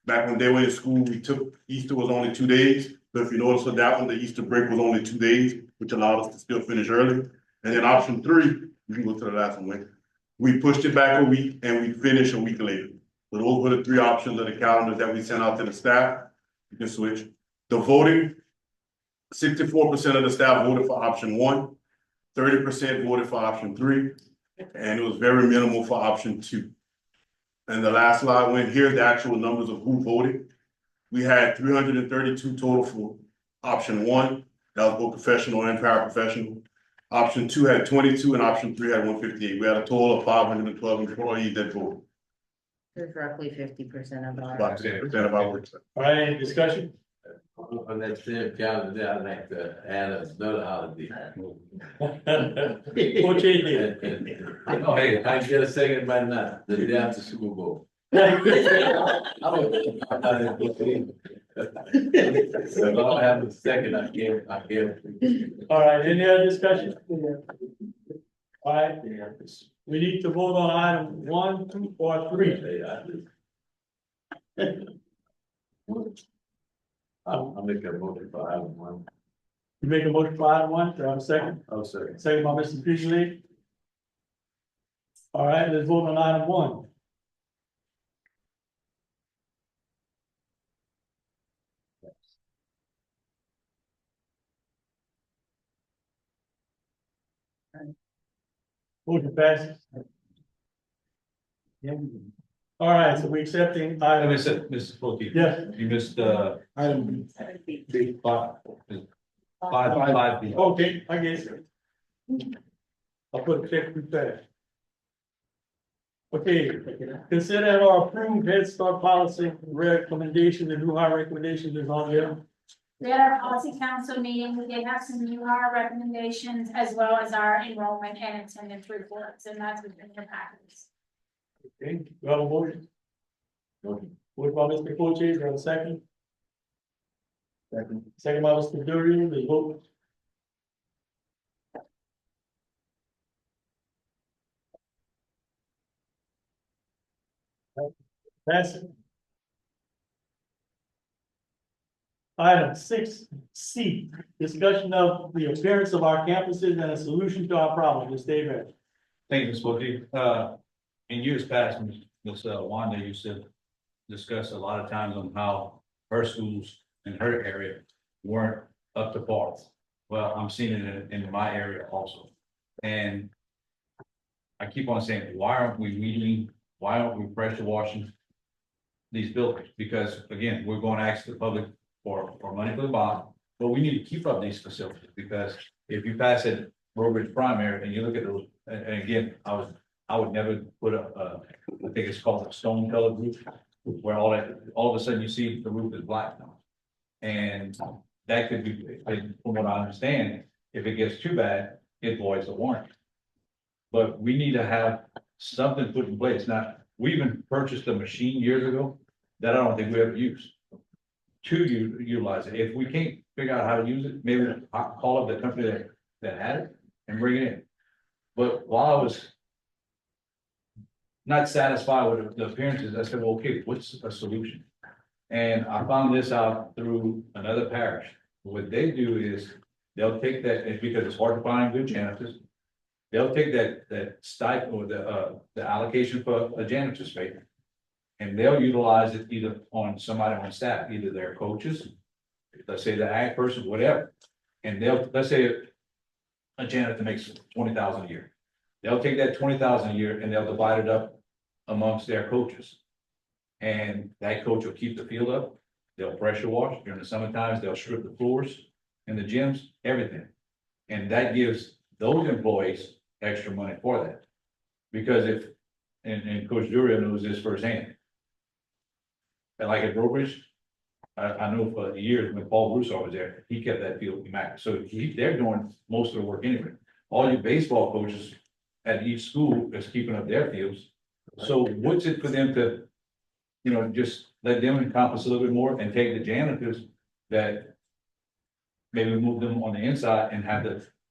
back when they were in school, Easter was only 2 days. So if you notice for that one, the Easter break was only 2 days, which allowed us to still finish early. And then option 3, you can go to the last one. We pushed it back a week and we finished a week later. So those were the 3 options of the calendars that we sent out to the staff. You can switch. The voting, 64% of the staff voted for option 1, 30% voted for option 3, and it was very minimal for option 2. And the last slide went here, the actual numbers of who voted. We had 332 total for option 1, that was both professional and paraprofessional. Option 2 had 22 and option 3 had 158. We had a total of 512 employees that voted. There's roughly 50% of our. About 10% of our work. All right, any discussion? On that same calendar, I'd like to add another holiday. What change did? Oh, hey, I can get a second by now, the day after Super Bowl. I don't, I'm not in good shape. So if I don't have a second, I can't. All right, any other discussion? All right, we need to vote on item 1, 2, or 3. I'll make a motion for item 1. You make a motion for item 1, do I have a second? Oh, sorry. Second by Mr. Peasley. All right, let's vote on item 1. Motion passes. All right, so we accepting Let me item. say, Mr. Cookie. Yes. You missed, Item five. Okay, I guess. I'll put a check through that. Okay, consider or approve Head Start policy recommendation, the new hire recommendation is on there. We had our policy council meeting, we did have some new hire recommendations as well as our enrollment and attendance reports, and that's within your packets. Okay, you have a motion? Motion by Mr. Coche, do you have a second? Second. Second by Mr. Durian, the vote. Pass it. Item 6C, discussion of the appearance of our campuses and a solution to our problem. Ms. Davis. Thank you, Ms. Boogie. In years past, Ms. Wanda used to discuss a lot of times on how her schools in her area weren't up to par. Well, I'm seeing it in my area also. And I keep on saying, why aren't we meeting? Why aren't we pressure washing these buildings? Because again, we're going to ask the public for money for the bond, but we need to keep up these facilities, because if you pass it Robridge Primary and you look at those, and again, I would never put up, I think it's called a stone colored roof, where all of a sudden you see the roof is black now. And that could be, from what I understand, if it gets too bad, it voids the warranty. But we need to have something put in place. Now, we even purchased a machine years ago that I don't think we ever used to utilize it. If we can't figure out how to use it, maybe I'll call up the company that had it and bring it in. But while I was not satisfied with the appearances, I said, well, okay, what's a solution? And I found this out through another parish. What they do is they'll take that, and because it's hard to find good janitors, they'll take that stipend or the allocation for a janitor's space, and they'll utilize it either on somebody on staff, either their coaches, let's say the ag person, whatever. And let's say a janitor makes $20,000 a year. They'll take that $20,000 a year and they'll divide it up amongst their coaches. And that coach will keep the field up. They'll pressure wash during the summer times. They'll strip the floors in the gyms, everything. And that gives those employees extra money for that. Because and Coach Duria knows this firsthand. And like at Brobridge, I know for years when Paul Broussard was there, he kept that field immaculate. So they're doing most of the work anyway. All your baseball coaches at each school is keeping up their fields. So what's it for them to, just let them encompass a little bit more and take the janitors that maybe move them on the inside and have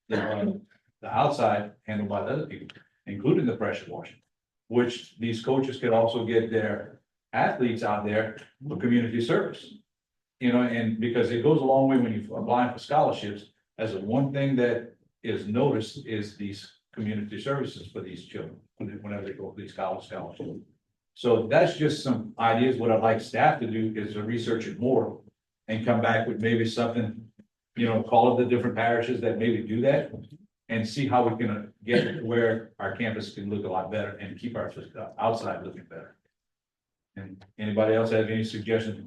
the outside handled by the other people, including the pressure washing, which these coaches could also get their athletes out there for community service. And because it goes a long way when you're applying for scholarships, as a one thing that is noticed is these community services for these children, whenever they go for these college scholarships. So that's just some ideas. What I'd like staff to do is to research it more and come back with maybe something, call it the different parishes that maybe do that and see how we can get it to where our campus can look a lot better and keep our outside looking better. And anybody else have any suggestions?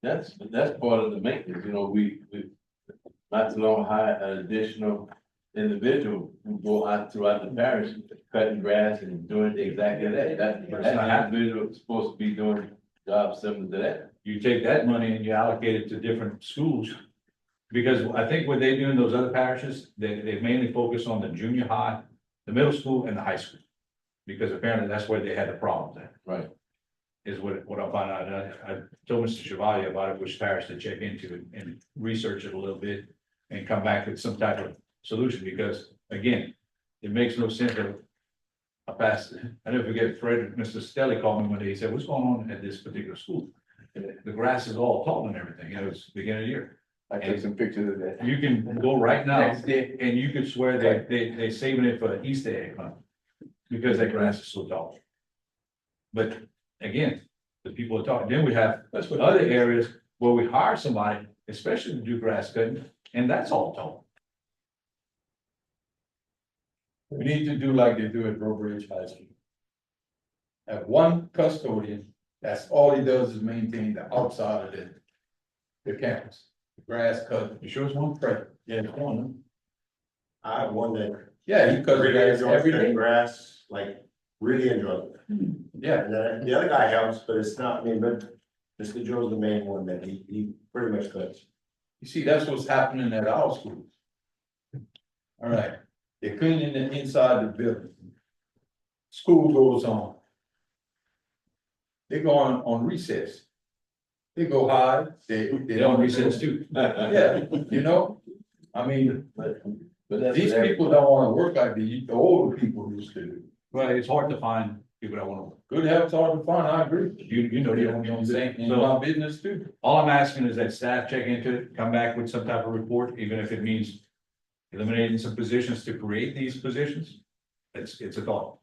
That's part of the maintenance, we not to know how an additional individual who go out throughout the parish, cutting grass and doing exactly that. That individual is supposed to be doing jobs similar to that. You take that money and you allocate it to different schools. Because I think what they do in those other parishes, they mainly focus on the junior high, the middle school and the high school. Because apparently that's where they had the problems at. Right. Is what I found out. I told Mr. Chevalier about it, which parish to check into and research it a little bit and come back with some type of solution, because again, it makes no sense that I never forget Mr. Stelly called me one day, he said, what's going on at this particular school? The grass is all tall and everything, it was beginning of the year. I took some pictures of that. You can go right now Next day. and you could swear that they're saving it for Easter egg hunt because that grass is so tall. But again, the people are talking, then we have other areas where we hire somebody, especially to do grass cutting, and that's all tall. We need to do like they do at Brobridge High School. Have one custodian, that's all he does is maintain the outside of the campus. Grass cut. You sure it's one? Yeah, it's one. I have one that Yeah, he cuts really grass enjoys every cutting day. grass, like really enjoys it. Yeah, And then the other guy helps, but it's not me, but Mr. Joe's the main one that he pretty much cuts. you see, that's what's happening at our school. All right, they're cleaning the inside the building. School goes on. They go on recess. They go hide, they on recess too. Yeah, I mean, But that's these what people don't wanna work like the older people used to do. Well, it's hard to find people that wanna, Good health's hard to find, I agree. you know, you don't Same in So my business too. all I'm asking is that staff check into it, come back with some type of report, even if it means eliminating some positions to create these positions. It's a thought.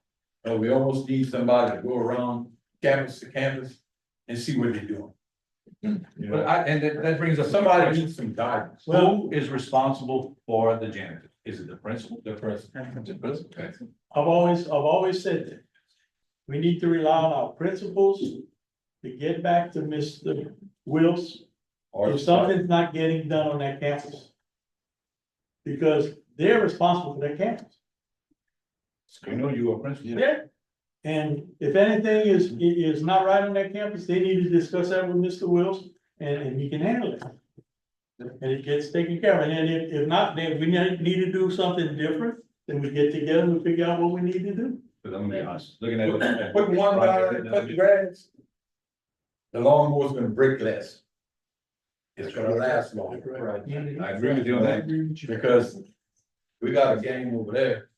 We almost need somebody to go around campus to campus and see what they're doing. You But know, that brings up somebody needs some guidance. who is responsible for the janitor? Is it the principal? The president. The principal, okay. I've always said that. We need to rely on our principals to get back to Mr. Wills if something's not getting done on that campus. Because they're responsible for that campus. You know you are principal. Yeah. And if anything is not right on that campus, they need to discuss that with Mr. Wills and he can handle it. And it gets taken care of. And then if not, then we need to do something different, then we get together and we figure out what we need to do. But I'm gonna be honest, looking at it. Put one guy cut the grass. The lawnmower's gonna break less. It's gonna last longer. Right. I agree with you on that. Because we got a game over there.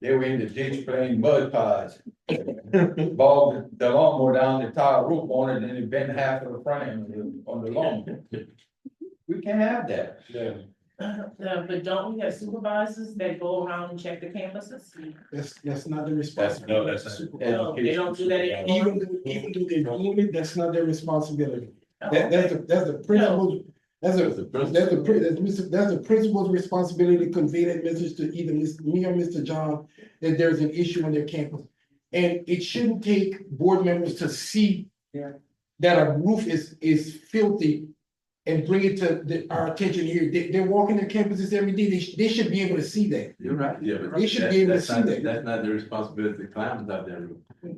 They were in the ditch playing mud pies. Ball the lawnmower down, the tire roof on it, and it bent half of the frame on the lawnmower. We can't have that. But don't we have supervisors that go around and check the campuses? That's not the responsibility. that's not- No, they don't do that anymore. Even though they're doing it, that's not their responsibility. That's the principal's, that's the principal's responsibility to convey that message to either me or Mr. John, that there's an issue on their campus. And it shouldn't take board members to see that a roof is filthy and bring it to our attention here. They're walking their campuses every day. They should be able to see that. You're right, yeah, but. They should be able to that's see not- that. That's not the responsibility of the climate out there.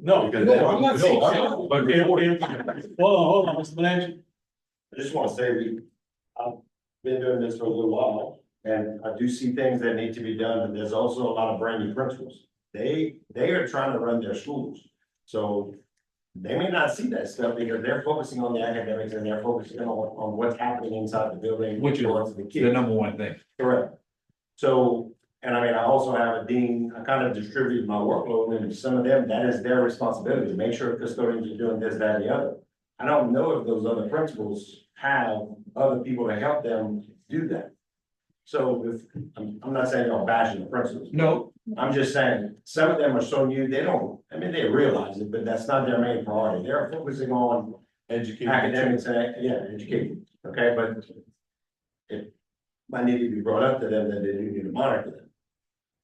No, Because No, I'm not saying. hold on, Mr. Blanchard. I just wanna say, I've been doing this for a little while, and I do see things that need to be done, but there's also a lot of brand new principals. They are trying to run their schools, so they may not see that stuff because they're focusing on the academics and they're focusing on what's happening inside the building. Which is towards the The kids. number one thing. Correct. So, and I mean, I also have a dean, I kind of distribute my workload, and some of them, that is their responsibility, to make sure custodians are doing this, that, and the other. I don't know if those other principals have other people to help them do that. So if, I'm not saying I'm bashing the principals. No, I'm just saying, some of them are so new, they don't, I mean, they realize it, but that's not their main priority. They're focusing on Education. academics and, yeah, education, okay, but it might need to be brought up to them that they do need to monitor them.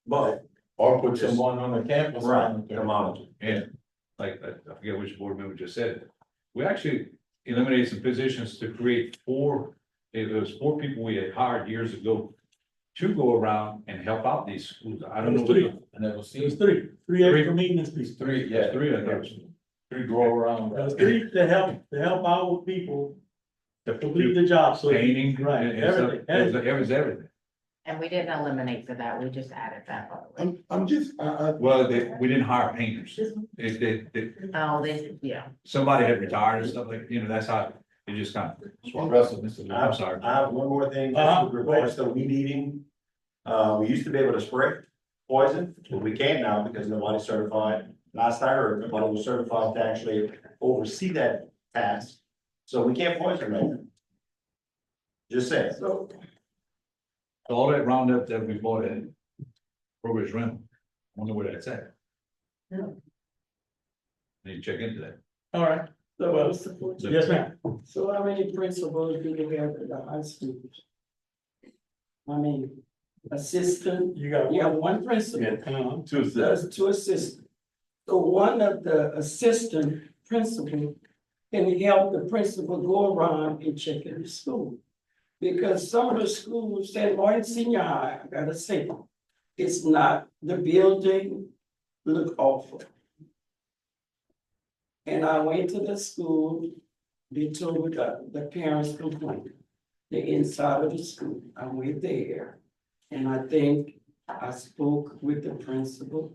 But, Or put someone on the campus. right, to monitor. and like, I forget which board member just said it. We actually eliminated some positions to create it was 4 people we had hired years ago to go around and help out these schools. I don't know. Three. I never It seen was three extra maintenance people. three, yeah, Three, I think. three go around. There was three to help our people to complete the job, so. Painting. Right, and stuff. everything. It was everything. And we didn't eliminate for that, we just added that. by the way. I'm just, Well, we didn't hire painters. Oh, this, yeah. Somebody had retired and stuff like, that's how it just kind of. Russell, Mr. Lee. I'm sorry. I have one more thing, Uh-huh. just with regards to weed eating. We used to be able to spray poison, but we can't now because nobody's certified. Last I heard, nobody was certified to actually oversee that task. So we can't poison right now. Just saying. so, All that Roundup that we bought in Progress Rental, I wonder where that's at. Yeah. Need to check into that. All right, so, yes, ma'am. so how many principals do you have at the high schools? I mean, assistant, You got you have one. one principal. Uh-huh. There's two assistants. So one of the assistant principal can help the principal go around and check in the school. Because some of the schools, St. Lloyd Senior High, I gotta say, it's not, the building look awful. And I went to the school, they told me that the parents complained. The inside of the school, I went there, and I think I spoke with the principal.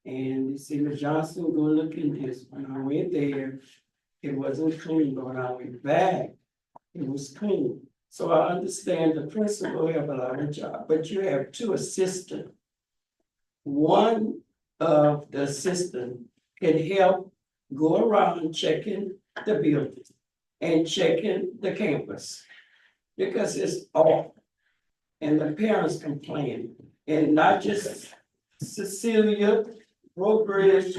And they said, Ms. Johnson, go look in this. When I went there, it wasn't clean, but when I went back, it was clean. So I understand the principal have a lot of job, but you have two assistants. One of the assistant can help go around checking the building and checking the campus. Because it's off. And the parents complain, and not just Cecilia, Bridge,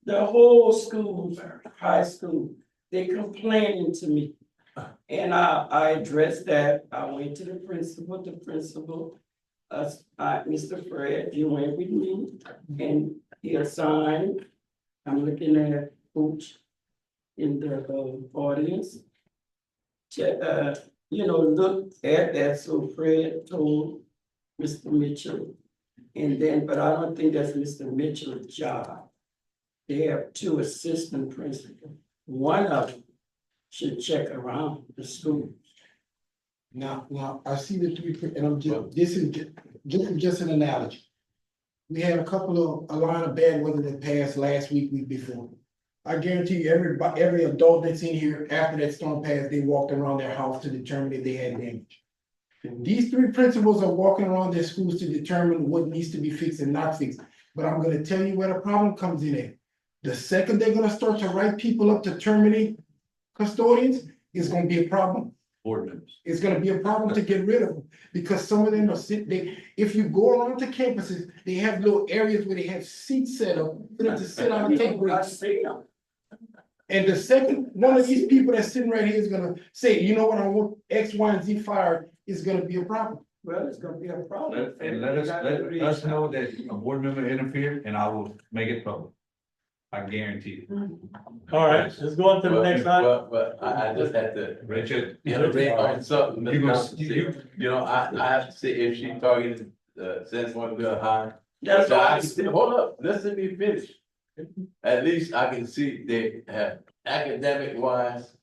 the whole school, high school, they complaining to me. And I addressed that, I went to the principal, Mr. Fred, you went with me, and he assigned, I'm looking at Coach in the audience. Look at that, so Fred told Mr. Mitchell. And then, but I don't think that's Mr. Mitchell's job. They have 2 assistant principals. One of them should check around the school. Now, I see the 3, and I'm just, this is just an analogy. We had a line of bad weather that passed last week before. I guarantee you, every adult that's in here, after that storm passed, they walked around their house to determine if they had damage. These 3 principals are walking around their schools to determine what needs to be fixed and not fixed. But I'm gonna tell you where the problem comes in at. The second they're gonna start to write people up to terminate custodians, it's gonna be a problem. Board members. It's gonna be a problem to get rid of them, because some of them are if you go around to campuses, they have little areas where they have seats set up for them to sit on and take breaks. And the second one of these people that's sitting right here is gonna say, you know what, I want X, Y, and Z fired, is gonna be a problem. Well, it's gonna be a problem. Let us know that a board member interfered, and I will make it public. I guarantee you. All right, let's go on to the next item. But I just had to Richard. iterate on something. You Ms. gonna- Thompson said. I have to say, if she targeted, Sanbornville High. That's So why I can say, hold up, listen to me finish. At least I can see they have academic wise,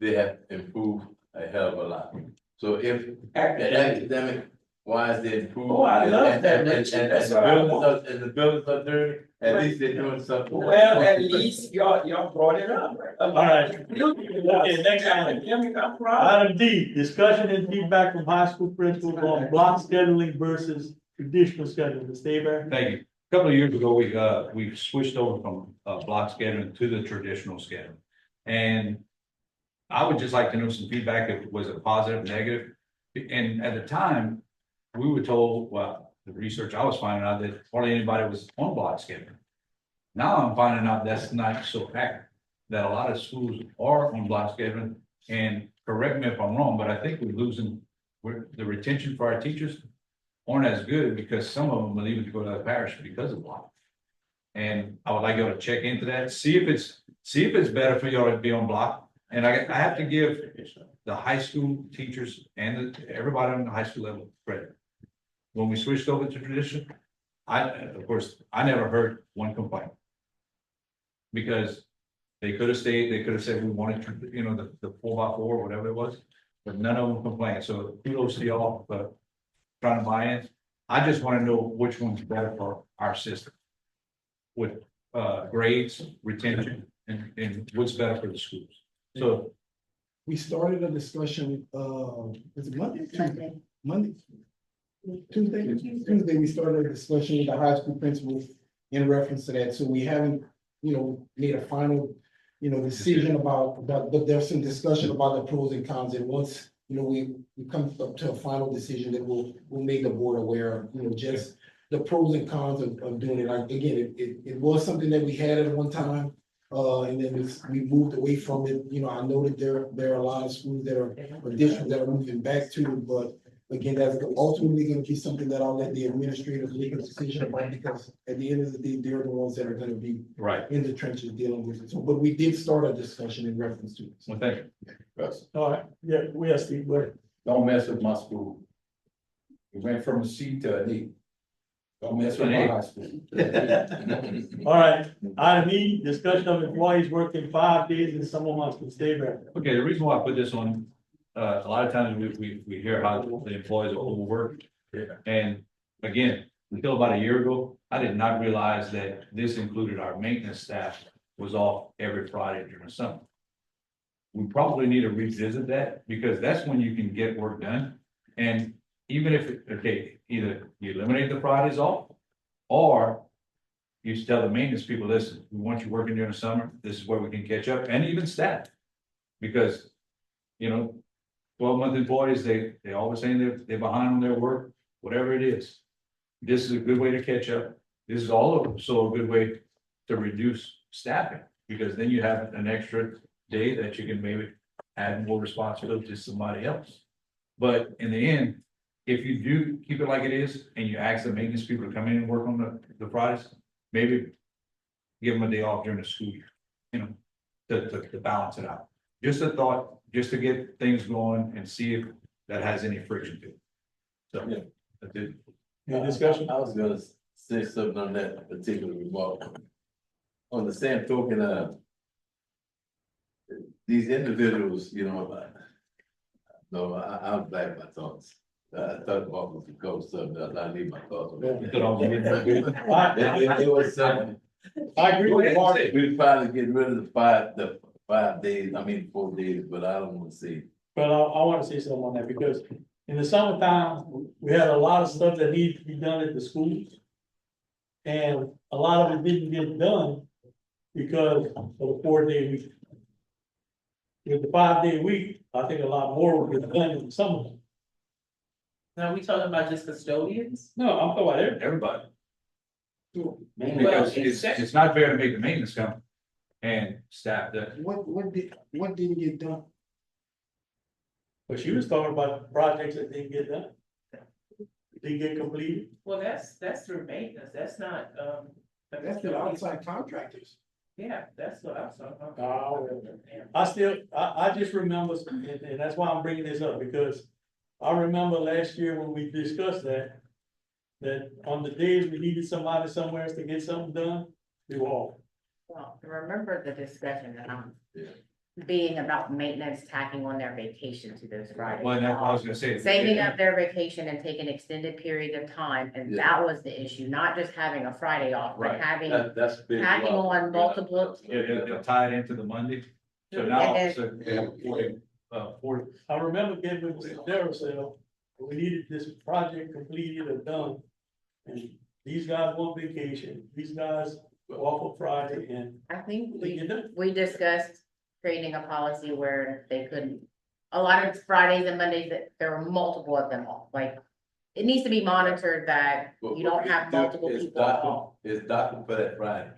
they have improved a hell of a lot. So if academic wise, they improve. Oh, I love and- that, And Richard. and That's the what I buildings want. are, and the buildings are dirty, at least they're doing something. Well, at least y'all brought it up. All right. Okay, next item. Item D, discussion and feedback from high school principals on block scheduling versus traditional scheduling. Mr. Abear? Thank you. A couple of years ago, we switched over from block scheduling to the traditional schedule. And I would just like to know some feedback, if it was a positive, negative. And at the time, we were told, well, the research I was finding out that hardly anybody was on block scheduling. Now I'm finding out that's not so accurate, that a lot of schools are on block scheduling. And correct me if I'm wrong, but I think the retention for our teachers aren't as good, because some of them are leaving to go to the parish because of block. And I would like y'all to check into that, see if it's better for y'all to be on block. And I have to give the high school teachers and everybody on the high school level credit. When we switched over to tradition, of course, I never heard one complaint. Because they could have stayed, they could have said we wanted to, the 4x4, whatever it was, but none of them complained. So kudos to y'all for trying to buy in. I just want to know which one's better for our system. With grades, retention, and what's better for the schools. So We started a discussion, was it Monday? Tuesday? Monday? Tuesday, we started a discussion with the high school principals in reference to that, so we haven't, made a final, decision about, but there's some discussion about the pros and cons, and once, we come up to a final decision that we'll make the board aware of, just the pros and cons of doing it. Like, again, it was something that we had at one time, and then we moved away from it. I know that there are a lot of schools or districts that are moving back to it, but again, that's ultimately gonna be something that I'll let the administrators make a decision about, because at the end of the day, they're the ones that are gonna be right. in the trenches dealing with it. So, but we did start a discussion in reference to it. Well, thank you. All right, yeah, we are Steve, but Don't mess with my school. We went from a C to an E. Don't mess with my high school. all right, item E, discussion of employees working 5 days in summer months. Mr. Abear? Okay, the reason why I put this on, a lot of times we hear how the employees are overworked. And again, until about a year ago, I did not realize that this included our maintenance staff was off every Friday during the summer. We probably need to revisit that, because that's when you can get work done. And even if, either you eliminate the Fridays off, or you should tell the maintenance people, listen, we want you working during the summer, this is where we can catch up, and even staff. Because, 12-month employees, they always saying they're behind on their work, whatever it is. This is a good way to catch up. This is also a good way to reduce staffing, because then you have an extra day that you can maybe add more responsibility to somebody else. But in the end, if you do keep it like it is, and you ask the maintenance people to come in and work on the Fridays, maybe give them a day off during the school year, to balance it out. Just a thought, just to get things going and see if that has any friction to it. So, Yeah. that's it. Any discussion? I was gonna say something on that particular remark. On the same token, these individuals, no, I'll back my thoughts. I thought about was to go something else. I need my thoughts on that. You could always get that. It was something. I agree with Mark. We finally get rid of the 5 days, 4 days, but I don't wanna see. But I want to say something on that, because in the summertime, we had a lot of stuff that needed to be done at the schools. And a lot of it didn't get done because of the 4-day week. With the 5-day week, I think a lot more would get done in the summer. Now, we talking about just custodians? No, I'm talking about Everybody, Well, because it's not fair to make the maintenance come and staff that. What didn't get done? but she was talking about projects that didn't get done. Didn't get completed. Well, that's through maintenance, that's not, That's the outside contractors. Yeah, that's what I was talking about. I just remember, and that's why I'm bringing this up, because I remember last year when we discussed that on the days we needed somebody somewhere else to get something done, we were off. Well, remember the discussion that Yeah. being about maintenance tacking on their vacation to those Fridays. Well, that's what I was gonna say. Saving up their vacation and taking extended periods of time, and Yeah. that was the issue, not just having a Friday off, but Right. having, That's a big tacking problem. on multiple. They'll tie it into the Monday. So now, And so they have 40. I remember getting with Daryl said, we needed this project completed or done. And these guys want vacation, these guys were off on Friday and I think they get done. we discussed creating a policy where they couldn't, a lot of Fridays and Mondays, that there were multiple of them off, like. It needs to be monitored that What you don't we have do multiple is people document- off. It's document for that Friday.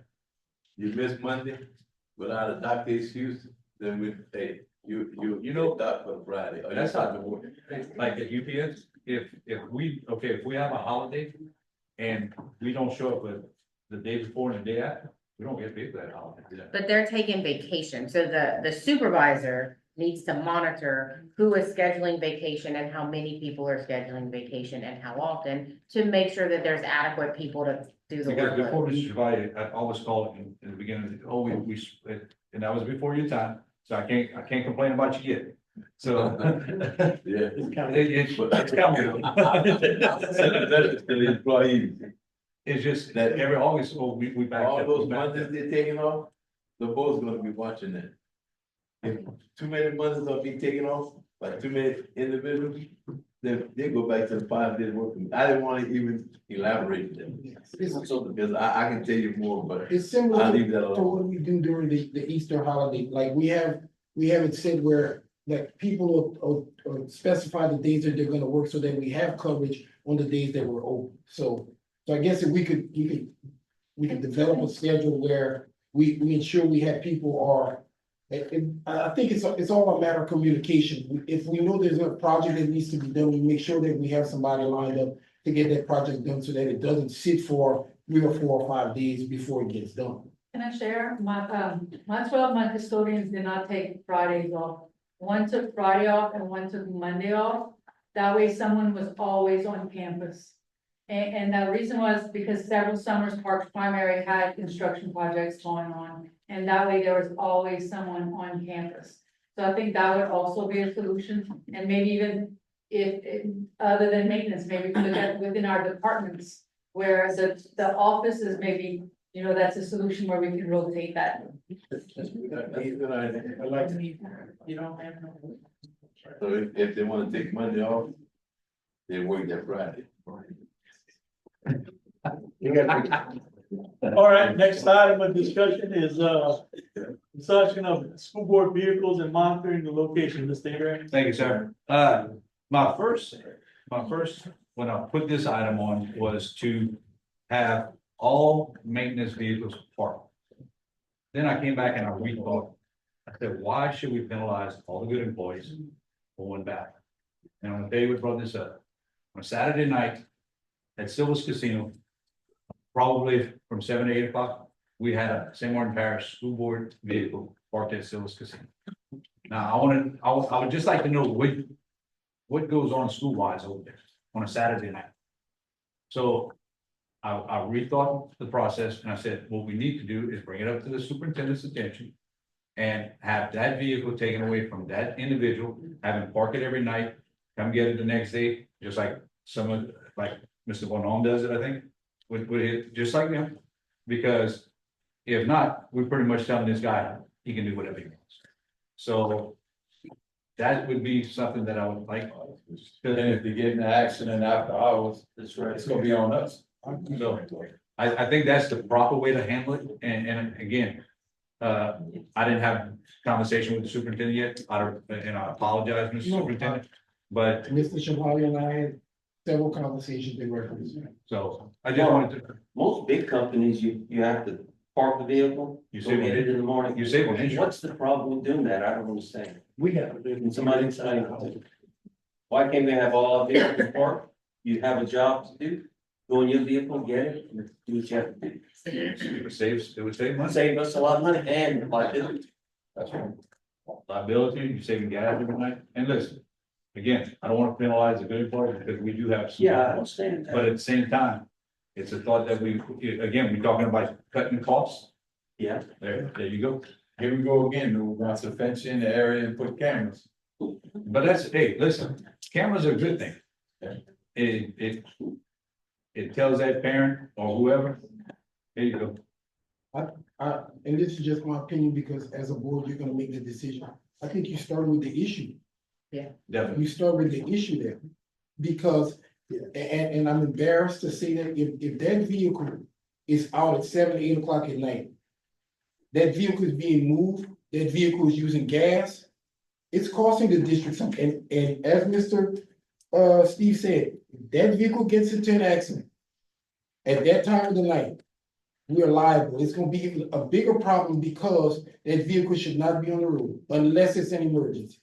You miss Monday without a doctor excuse, then you doc for Friday. or you That's not doc for- Like at UPS, if we have a holiday and we don't show up with the day before and the day after, we don't get paid for that holiday. But they're taking vacation, so the supervisor needs to monitor who is scheduling vacation and how many people are scheduling vacation and how often. To make sure that there's adequate people to do the Because before workload. Mr. Chevalier, I always call it in the beginning, and that was before your time, so I can't complain about you yet. So. Yeah. It's kind of. It's coming. That's to the employees. It's just that every August, we back. All up, those we back up. Mondays they're taking off, the board's gonna be watching that. If too many Mondays are be taken off, by too many individuals, then they go back to the 5 days working. I didn't wanna even elaborate that. Because I can tell you more, but It's similar I'll to leave that alone. what we do during the Easter holiday, like we have it said where that people will specify the days that they're gonna work so that we have coverage on the days that we're open. So I guess if we could develop a schedule where we ensure we have people I think it's all a matter of communication. If we know there's a project that needs to be done, we make sure that we have somebody lined up to get that project done so that it doesn't sit for 3 or 4 or 5 days before it gets done. Can I share? My 12-month custodians did not take Fridays off. One took Friday off and one took Monday off. That way someone was always on campus. And the reason was because several summers Parks Primary had construction projects going on. And that way there was always someone on campus. So I think that would also be a solution. And maybe even if other than maintenance, maybe we look at within our departments. Where the office is maybe, that's a solution where we can rotate that. I like it. You don't have no. So if they wanna take Monday off, they work that Friday. All right, next item of discussion is, discussion of school board vehicles and monitoring the location, Mr. Aaron. Thank you, sir. My first, when I put this item on was to have all maintenance vehicles parked. Then I came back and I rethought. I said, why should we penalize all the good employees for one back? And when David brought this up, on Saturday night at Silver's Casino, probably from 7 to 8 o'clock, we had a St. Martin Parish School Board vehicle parked at Silver's Casino. Now, I would just like to know what goes on school wise over there on a Saturday night. So I rethought the process and I said, what we need to do is bring it up to the superintendent's attention and have that vehicle taken away from that individual, have him park it every night, come get it the next day, just like like Mr. Bonhomme does it, I think, with it, just like them. Because if not, we're pretty much telling this guy, he can do whatever he wants. So that would be something that I would like. And if they get in an accident after hours, That's right. it's gonna be on us. So I think that's the proper way to handle it. And again, I didn't have a conversation with the superintendent yet. And I apologize, Mr. Superintendent. But Mr. Chevalier and I had several conversations in reference. so I just wanted to, Most big companies, you have to park the vehicle. You go save get it in the morning. you save on insurance. What's the problem with doing that? I don't understand. We have. Can somebody explain it to me? Why can't we have all our vehicles parked? You have a job to do, go in your vehicle, get it, and do what you have to do. It would save money. Save us a lot of money and liability. That's right. Liability, you're saving gas every night. And listen, again, I don't want to penalize the good employees because we do have some. Yeah, I understand But that. at the same time, it's a thought that we're talking about cutting costs. Yeah. There you go. Here we go again, we want to fence in the area and put cameras. But hey, listen, cameras are a good thing. It tells that parent or whoever, there you go. And this is just my opinion, because as a board, you're gonna make the decision. I think you start with the issue. Definitely. You start with the issue there. Because, and I'm embarrassed to say that if that vehicle is out at 7, 8 o'clock at night, that vehicle is being moved, that vehicle is using gas, it's costing the district something. And as Mr. Steve said, if that vehicle gets into an accident at that time of the night, we are liable. It's gonna be a bigger problem because that vehicle should not be on the road unless it's an emergency.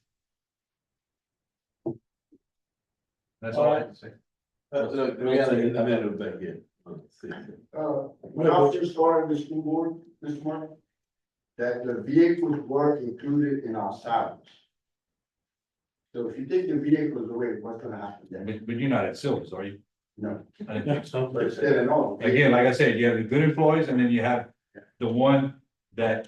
That's all I have to say. Look, we gotta, I'm gonna go back in. When I first started the school board this morning, that the vehicles were included in our salaries. So if you take the vehicles away, what's gonna happen then? But you're not at Silver's, are you? No. I didn't think so. But still and all. Again, like I said, you have the good employees and then you have the one that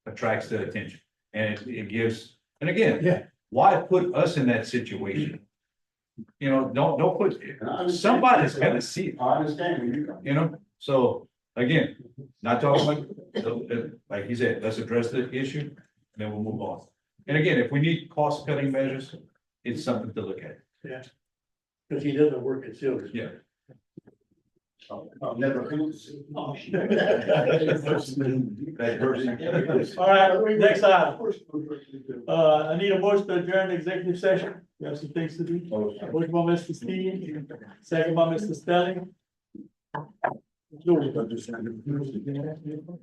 attracts the attention. And it gives, and again, why put us in that situation? You know, don't put, somebody's gonna see it. I understand where you come. You know, so again, not talking like he said, let's address the issue, then we'll move on. And again, if we need cost cutting measures, it's something to look at. Yeah. Because he doesn't work at Silver's. Yeah. I'll never. All right, next item. I need a motion to adjourn the executive session. We have some things to do. Motion by Mr. Steve, second by Mr. Stelling.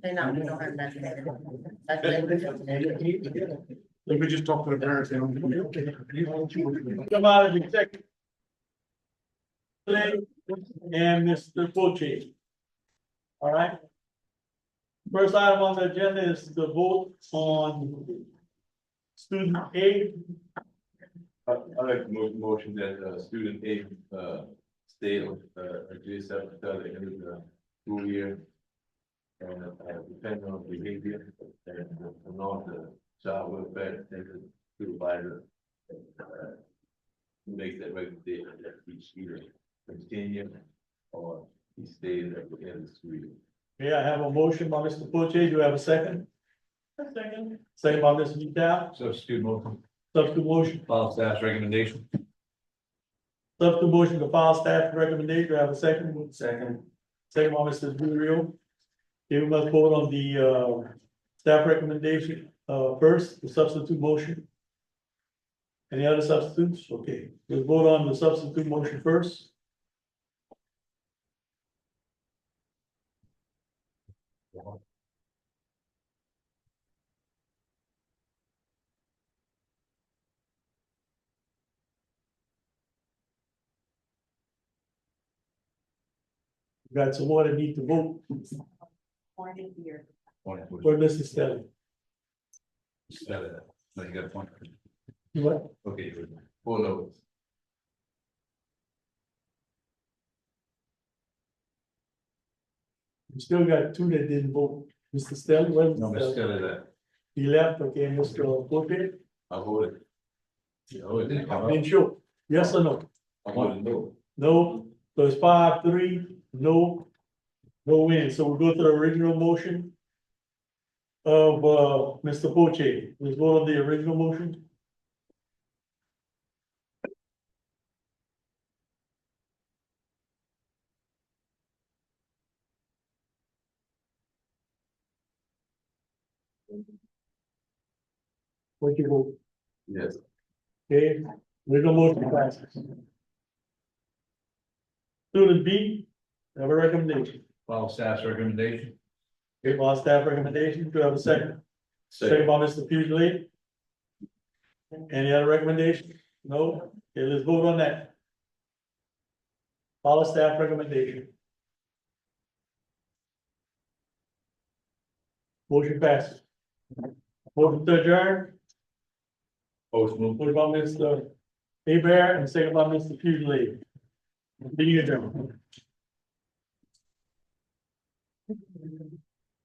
They not, we don't have nothing. Let me just talk to the parents. Come out of the executive. And Mr. Poche. All right. First item on the agenda is the vote on student aid. I like to move motion that student aid stay on adjacent until the end of the school year. And depending on behavior and all the child welfare, and the supervisor make that recommendation that each year continue or he stays at the end of the school year. Yeah, I have a motion by Mr. Poche. Do you have a second? Second. Second by Mr. Vital. Substitute motion. Substitute motion. Follow staff's recommendation. Substitute motion to file staff recommendation. Do I have a second? Second. Second by Mr. Rio. Okay, we must vote on the, staff recommendation, first, the substitute motion. Any other substitutes? Okay, we'll vote on the substitute motion first. We got some more that need to vote for Mrs. Stelling. No, you got a point. What? Okay. Full notes. We still got two that didn't vote. Mr. Stelling, where's No, Mr. but Stelling? still is that. He left, okay, Mr. Porter, I voted. Oh, it didn't come been out. sure, yes or no? I voted no. No, so it's 5-3, no, no win, so we go to the original motion of, Mr. Poche, let's vote on the original motion. What you vote? Yes. Okay, original motion passes. Student B, have a recommendation. Follow staff's recommendation. Okay, our staff recommendation, do I have a second? Second by Mr. Fugely. Any other recommendation? No? Okay, let's vote on that. Follow staff recommendation. Motion passes. Motion to adjourn, Motion. voted by Mr. Abear and second by Mr. Fugely. Meeting adjourned.